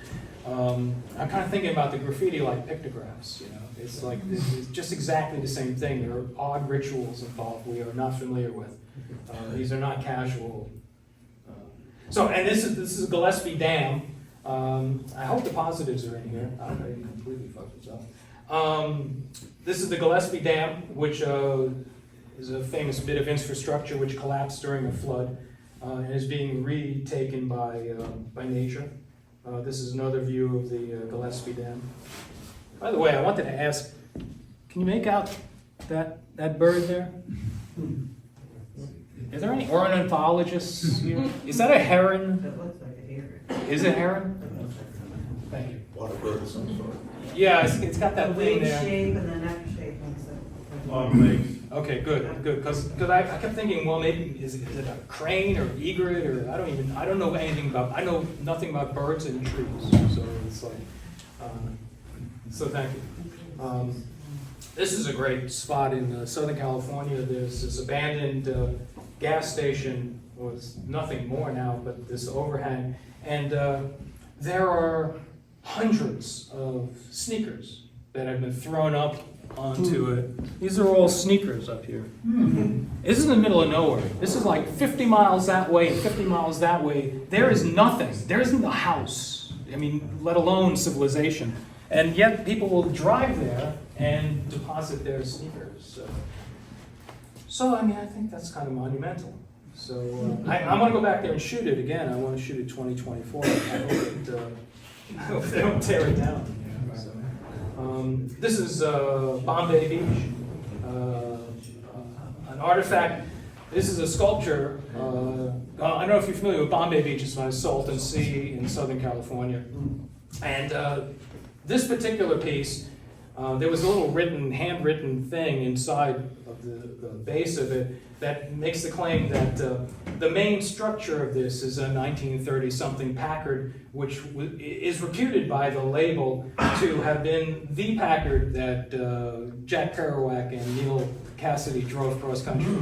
I'm kind of thinking about the graffiti like pictographs, you know. It's like, it's just exactly the same thing. There are odd rituals involved we are not familiar with. These are not casual. And this is Gillespie Dam. I hope the positives are in here. I didn't completely fuck this up. This is the Gillespie Dam, which is a famous bit of infrastructure which collapsed during a flood and is being retaken by nature. This is another view of the Gillespie Dam. By the way, I wanted to ask, can you make out that bird there? Is there any ornithologists here? Is that a heron? It looks like a heron. Is it heron? Thank you. Water bird of some sort. Yeah, it's got that The thing wing there. shape and the neck shape makes it. Long legs. Okay, good, because I kept thinking, well, maybe is it a crane or egret, or I don't know anything about. I know nothing about birds and trees, so it's like. So thank you. This is a great spot in Southern California. There's this abandoned gas station. Well, it's nothing more now, but this overhang, and there are hundreds of sneakers that have been thrown up onto it. These are all sneakers up here. This is in the middle of nowhere. This is like 50 miles that way and 50 miles that way. There is nothing. There isn't a house. I mean, let alone civilization. And yet people will drive there and deposit their sneakers. So I mean, I think that's kind of monumental. So I'm going to go back there and shoot it again. I want to shoot it 2024. I hope they don't tear it down. You know, so. This is Bombay Beach, an artifact. This is a sculpture. I don't know if you're familiar with Bombay Beach. It's by Salton Sea in Southern California. And this particular piece, there was a little handwritten thing inside of the base of it that makes the claim that the main structure of this is a 1930-something Packard, which is reputed by the label to have been the Packard that Jack Kerouac and Neil Cassidy drove cross country.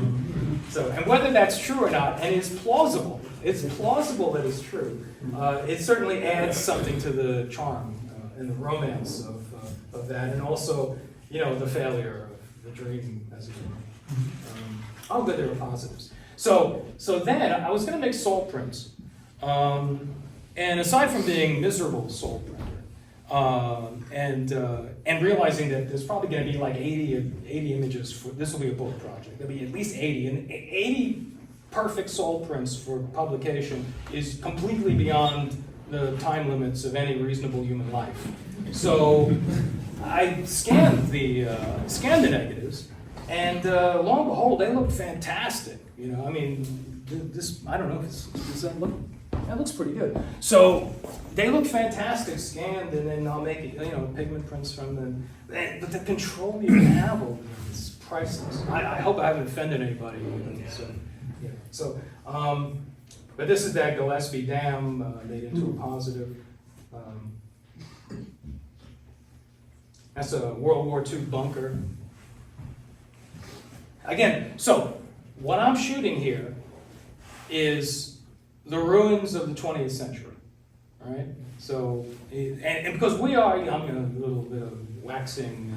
So, and whether that's true or not, and it's plausible that it's true, it certainly adds something to the charm and the romance of that, and also, you know, the failure of the dream, as it were. Oh, good, there were positives. So then I was going to make salt prints, and aside from being miserable salt printer, and realizing that there's probably going to be like 80 images for this will be a book project. There'll be at least 80, and 80 perfect salt prints for publication is completely beyond the time limits of any reasonable human life. So I scanned the negatives, and lo and behold, they look fantastic. You know, I mean, this I don't know. Does that look? That looks pretty good. So they look fantastic scanned, and then I'll make it, pigment prints from them. But the control you can have over them is priceless. I hope I haven't offended anybody. But this is that Gillespie Dam made into a positive. That's a World War II bunker. Again, so what I'm shooting here is the ruins of the 20th century, all right? So, and because we are, I'm a little bit of waxing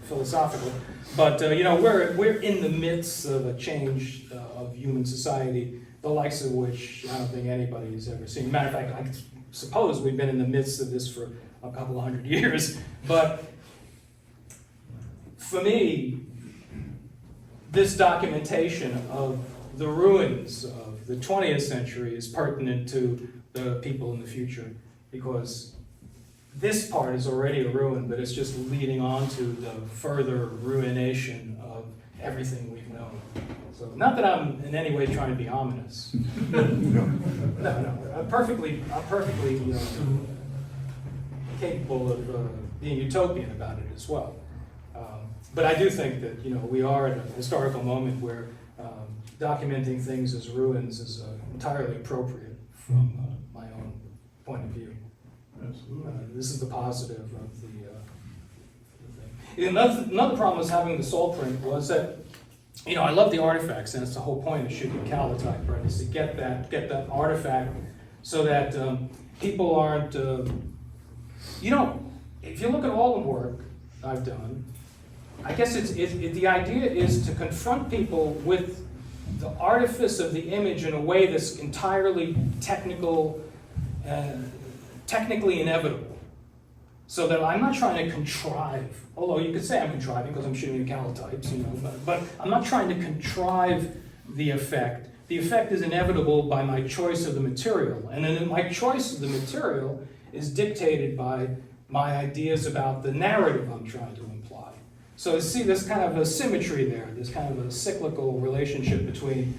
philosophical, but we're in the midst of a change of human society, the likes of which I don't think anybody has ever seen. Matter of fact, I suppose we've been in the midst of this for a couple of hundred years, but for me, this documentation of the ruins of the 20th century is pertinent to the people in the future, because this part is already a ruin, but it's just leading on to the further ruination of everything we've known. So, not that I'm in any way trying to be ominous. No, I'm perfectly capable of being utopian about it as well. But I do think that we are at a historical moment where documenting things as ruins is entirely appropriate from my own point of view. Absolutely. This is the positive of the thing. Another problem with having the salt print was that I love the artifacts, and it's the whole point of shooting calotype, right? Is to get that artifact so that people aren't. If you look at all the work I've done, I guess the idea is to confront people with the artifice of the image in a way that's entirely technically inevitable. So that I'm not trying to contrive, although you could say I'm contriving because I'm shooting calotypes, but I'm not trying to contrive the effect. The effect is inevitable by my choice of the material. And then my choice of the material is dictated by my ideas about the narrative I'm trying to imply. So see, there's kind of a symmetry there. There's kind of a cyclical relationship between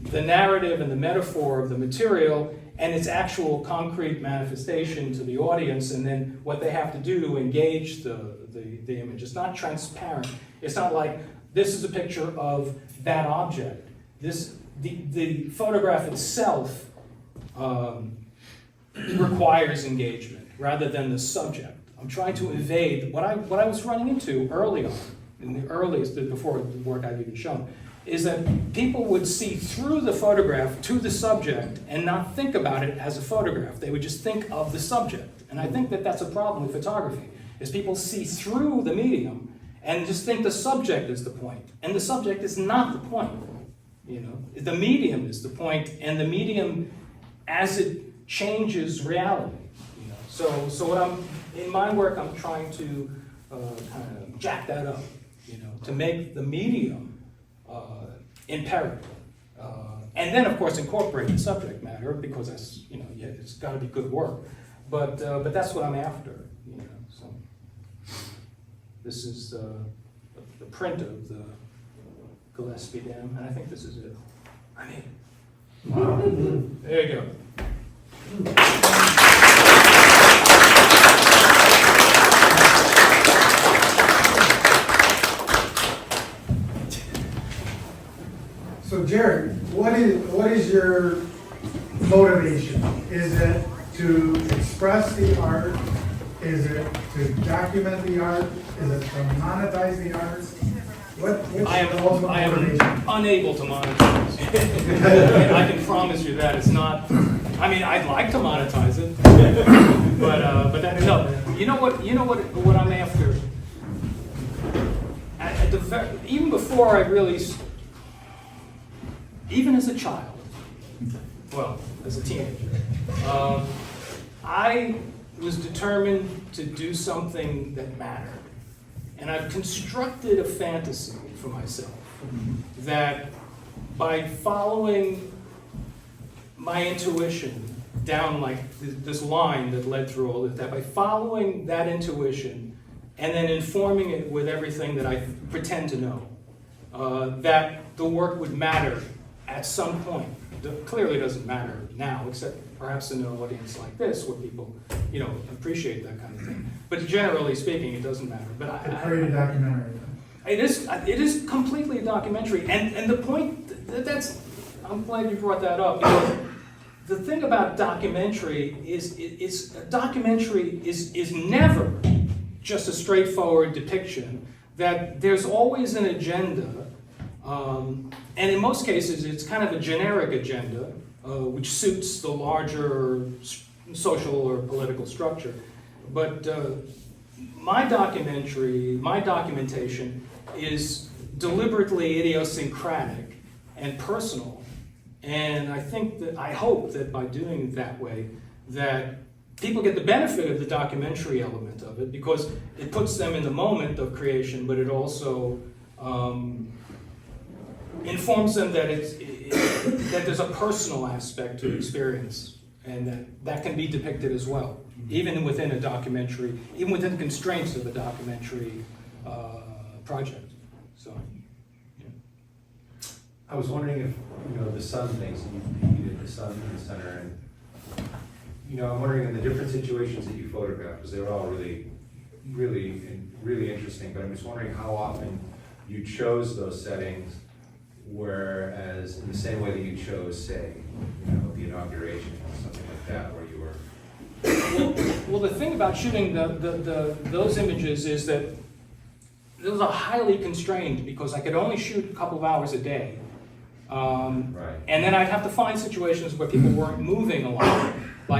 the narrative and the metaphor of the material and its actual concrete manifestation to the audience, and then what they have to do to engage the image. It's not transparent. It's not like, this is a picture of that object. The photograph itself requires engagement rather than the subject. I'm trying to evade what I was running into early on, in the earliest, before the work I've even shown, is that people would see through the photograph to the subject and not think about it as a photograph. They would just think of the subject. And I think that that's a problem with photography, is people see through the medium and just think the subject is the point. And the subject is not the point. The medium is the point, and the medium, as it changes reality. So what in my work, I'm trying to kind of jack that up, to make the medium imperative. And then, of course, incorporate the subject matter, because that's, it's got to be good work. But that's what I'm after, So this is the print of the Gillespie Dam, and I think this is it. I mean, wow. There you go. So Jared, what is your motivation? Is it to express the art? Is it to document the art? Is it to monetize the art? What's the ultimate I am motivation? unable to monetize. And I can promise you that it's not. I mean, I'd like to monetize it, but that, no. You know what I'm after. Even before I really even as a child, well, as a teenager, I was determined to do something that mattered. And I've constructed a fantasy for myself that by following my intuition down like this line that led through all of that, by following that intuition and then informing it with everything that I pretend to know, that the work would matter at some point. It clearly doesn't matter now, except perhaps in an audience like this where people, appreciate that kind of thing. But generally speaking, it doesn't matter. But To create a documentary. it is completely a documentary, and the point I'm glad you brought that up, because the thing about documentary is documentary is never just a straightforward depiction. That there's always an agenda, and in most cases it's kind of a generic agenda, which suits the larger social or political structure. But my documentation is deliberately idiosyncratic and personal. And I hope that by doing it that way, that people get the benefit of the documentary element of it, because it puts them in the moment of creation, but it also informs them that that there's a personal aspect to experience, and that can be depicted as well, even within a documentary, even within the constraints of a documentary project. So, yeah. I was wondering if, the sun things, you did the sun in the center, and, I'm wondering in the different situations that you photographed, because they were all really, really, really interesting, but I'm just wondering how often you chose those settings, whereas in the same way that you chose, say, the inauguration or something like that, where you were... Well, the thing about shooting those images is that those are highly constrained, because I could only shoot a couple of hours a day. Right. And then I'd have to find situations where people weren't moving a lot.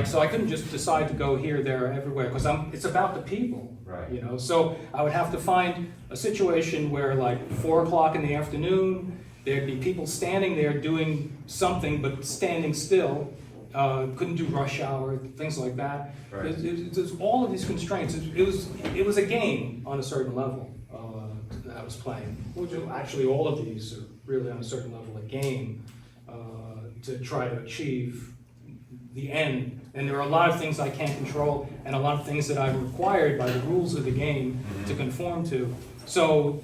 So I couldn't just decide to go here, there, everywhere, because it's about the people. Right. So I would have to find a situation where 4 o'clock in the afternoon, there'd be people standing there doing something, but standing still. Couldn't do rush hour, things like that. Right. There's all of these constraints. It was a game on a certain level that I was playing. Which actually, all of these are really on a certain level a game to try to achieve the end. And there are a lot of things I can't control, and a lot of things that I'm required by the rules of the game to conform to. So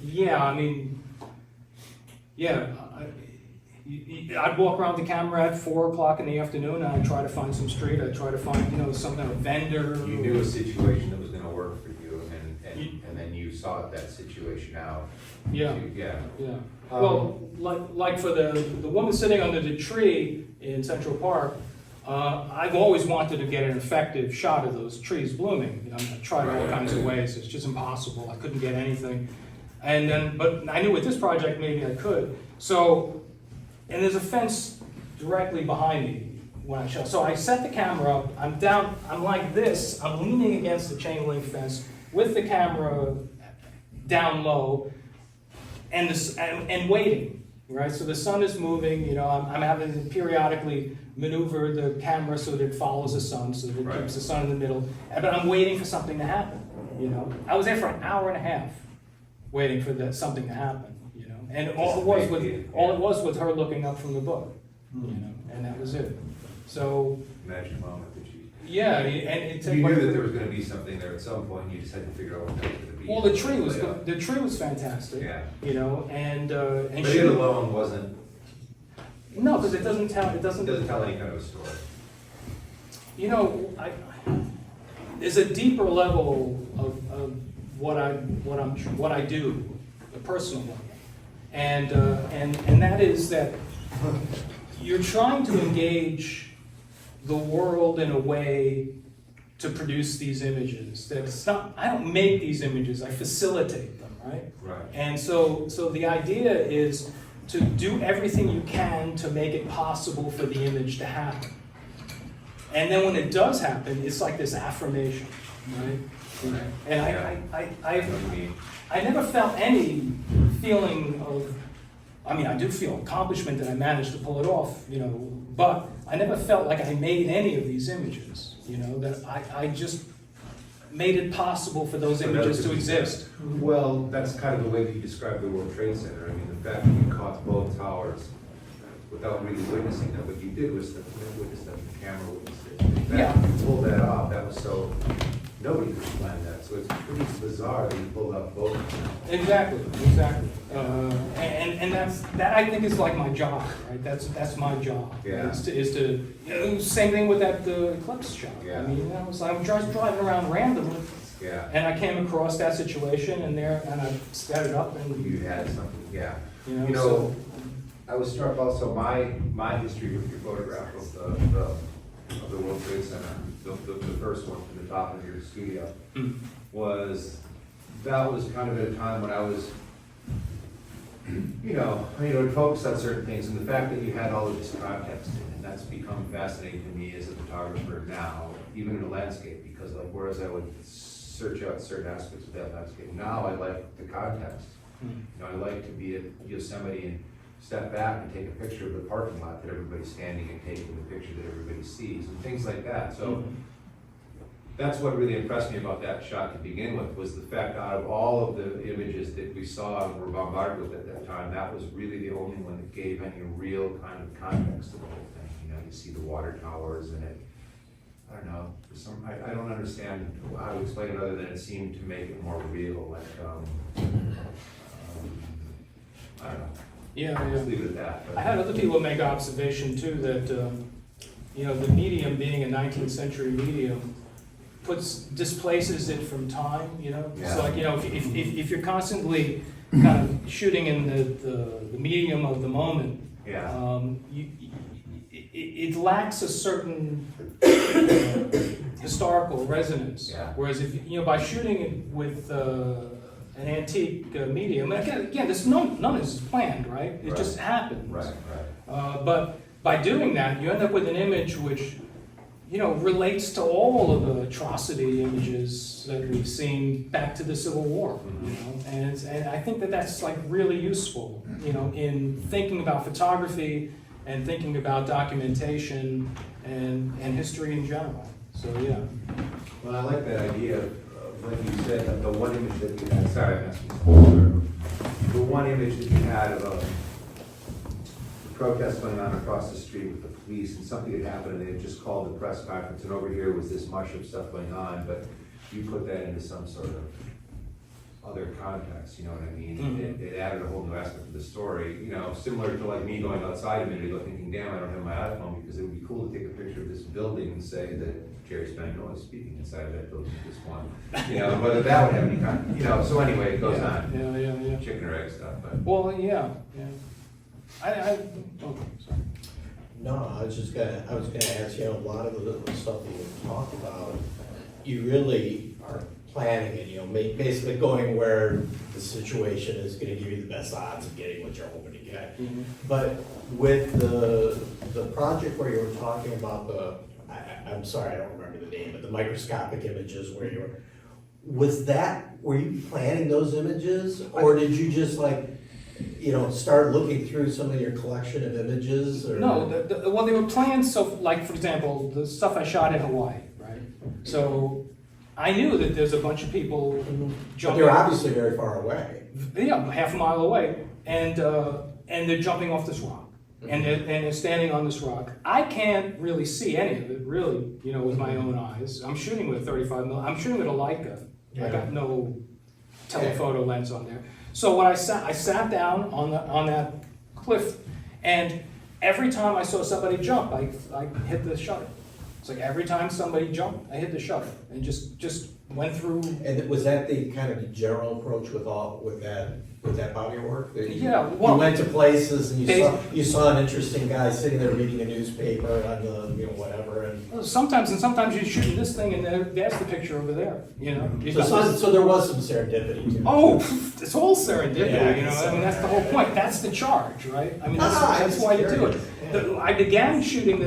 I'd walk around the camera at 4 o'clock in the afternoon, and I'd try to find some street. I'd try to find, some kind of vendor. You knew a situation that was going to work for you, and then you sought that situation out. Yeah. Yeah. Well, like for the woman sitting under the tree in Central Park, I've always wanted to get an effective shot of those trees blooming. I tried all kinds of ways. It's just impossible. I couldn't get anything. But I knew with this project maybe I could. And there's a fence directly behind me when I shot. So I set the camera up. I'm down. I'm like this. I'm leaning against the chain link fence with the camera down low, and waiting. Right. So the sun is moving. I'm having to periodically maneuver the camera so that it follows the sun, so that it keeps the sun in the middle. But I'm waiting for something to happen. I was there for an hour and a half, waiting for something to happen. And all it was was her looking up from the book, and that was it. So Magic moment that you... Yeah, and it took... You knew that there was going to be something there at some point, and you just had to figure out what to be. Well, the tree was fantastic. Yeah. And But she... it alone wasn't... No, because it doesn't tell... It doesn't tell any kind of a story. There's a deeper level of what I do, a personal one. And that is that you're trying to engage the world in a way to produce these images. That it's not, I don't make these images, I facilitate them, right? Right. And so the idea is to do everything you can to make it possible for the image to happen. And then when it does happen, it's like this affirmation, right? And I never felt any feeling I mean, I do feel accomplishment that I managed to pull it off, you know, but I never felt like I made any of these images, you know, that I just made it possible for those images to exist. Well, that's kind of the way that you described the World Trade Center. I mean, the fact that you caught both towers without really witnessing them, what you did was witness them, the camera witnessed it. In fact, Yeah. you pulled that off, that was so, nobody could plan that, so it's pretty bizarre that you pulled off both of them. Exactly. And that I think is like my job, right? That's my job. Yeah. Is to you know, same thing with that eclipse shot. Yeah. I mean, I was just driving around randomly, Yeah, and I came across that situation, and I set it up, and you had something, yeah. you know. You So, know, I was struck also, my history with your photograph of the World Trade Center, the first one from the top of your studio, mm, was, that was kind of at a time when I was, you know, would focus on certain things, and the fact that you had all of this context, and that's become fascinating to me as a photographer now, even in a landscape, because like, whereas I would search out certain aspects of that landscape, now I like the context. mm. You know, I like to be at Yosemite and step back and take a picture of the parking lot that everybody's standing and taking the picture that everybody sees, and things like that, so. That's what really impressed me about that shot to begin with, was the fact out of all of the images that we saw and were bombarded with at that time, that was really the only one that gave any real kind of context to the whole thing. You know, you see the water towers and it, I don't know, I don't understand how to explain it other than it seemed to make it more real, like, I don't know, Yeah, just leave it at that. but- I had other people make observation too that, you know, the medium being a 19th century medium displaces it from time, you know? Yeah. So like, you know, if you're constantly kind of shooting in the medium of the moment, Yeah, it lacks a certain historical resonance. Yeah. Whereas if, you know, by shooting it with an antique medium, again, this none is planned, right? It just happens. right. But by doing that, you end up with an image which, you know, relates to all of the atrocity images that we've seen back to the Civil War, you know, and I think that that's like really useful, you know, in thinking about photography and thinking about documentation and history in general. So yeah. Well, I like that idea of when you said that the one image that you had, sorry, I'm asking you, the one image that you had of a protest going on across the street with the police, and something had happened, and they had just called the press conference, and over here was this mush of stuff going on, but you put that into some sort of other context, you know what I mean? Mhm. It added a whole new aspect to the story, you know, similar to like me going outside a minute ago thinking, damn, I don't have my iPhone, because it would be cool to take a picture of this building and say that Jerry Spagnoli is speaking inside of that building at this one. You know, whether that would have any kind, you know, so anyway, it goes on. Yeah. Chicken or egg stuff, but. Well, yeah. Oh, sorry. No, I was gonna ask, you know, a lot of the stuff that you talked about, you really are planning it, you know, basically going where the situation is gonna give you the best odds of getting what you're hoping to get. Mhm. But with the project where you were talking about I'm sorry, I don't remember the name, but the microscopic images where you were you planning those images? Or did you just like, you know, start looking through some of your collection of images? Or? No, well, they were planned, so like, for example, the stuff I shot in Hawaii, right? So I knew that there's a bunch of people But jumping. they're obviously very far away. Yeah, half a mile away, and they're jumping off this rock. And they're standing on this rock. I can't really see any of it, really, you know, with my own eyes. I'm shooting with a 35mm. I'm shooting with a Leica. I got no telephoto lens on there. So when I sat down on that cliff, and every time I saw somebody jump, I hit the shutter. It's like every time somebody jumped, I hit the shutter, and just went through. And was that the kind of the general approach with that body of work? That Yeah, well, you went to places and you saw an interesting guy sitting there reading a newspaper on the, you know, whatever, and sometimes you're shooting this thing, and there's the picture over there. You know. You've got this- so there was some serendipity to it. Oh, it's all serendipity, Yeah, you know, I mean, that's the whole point, that's the charge, right? I mean, that's why you do it. Yeah. I began shooting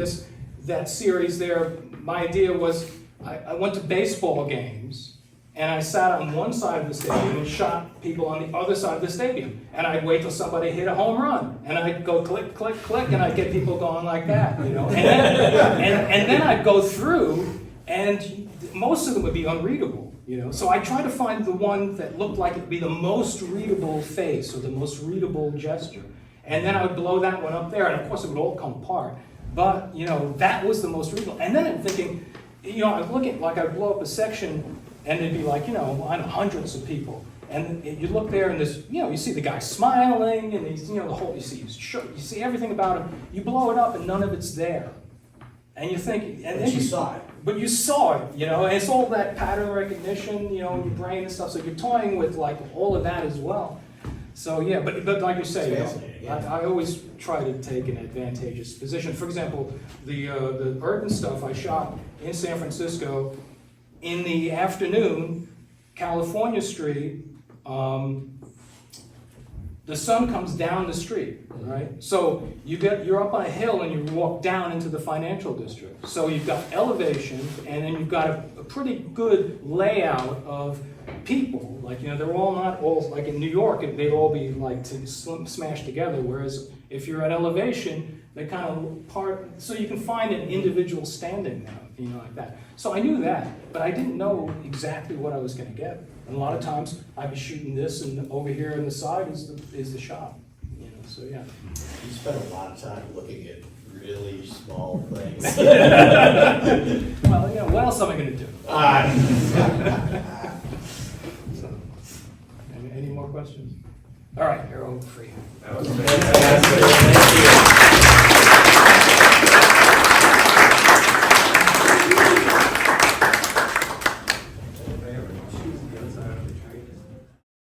that series there, my idea was, I went to baseball games, and I sat on one side of the stadium and shot people on the other side of the stadium. And I'd wait till somebody hit a home run, and I'd go click, click, click, and I'd get people going like that, you know. And then I'd go through, and most of them would be unreadable, you know. So I tried to find the one that looked like it'd be the most readable face or the most readable gesture. And then I would blow that one up there, and of course it would all come apart. But, you know, that was the most readable. And then I'm thinking, you know, I was looking, like I'd blow up a section, and it'd be like, you know, I don't know, hundreds of people. And you look there, and there's, you know, you see the guy smiling, and he's, you know, the whole, you see everything about him. You blow it up, and none of it's there. And you think, and then But you saw it. But you saw it, you know, and it's all that pattern recognition, you know, in your brain and stuff. So you're toying with like all of that as well. So yeah, but like you say, you know, Fascinating, yeah. I always try to take an advantageous position. For example, the urban stuff I shot in San Francisco in the afternoon, California Street. The sun comes down the street, right? So you're up on a hill and you walk down into the financial district. So you've got elevation, and then you've got a pretty good layout of people. Like, you know, they're all not all, like in New York, they'd all be like smashed together. Whereas if you're at elevation, they kind of part, so you can find an individual standing there, you know, like that. So I knew that, but I didn't know exactly what I was going to get. And a lot of times I'd be shooting this, and over here on the side is the shot. You know, so yeah. You spend a lot of time looking at really small things. Well, you know, what else am I going to do? So, any more questions? All right, you're all free. Fantastic. Thank you.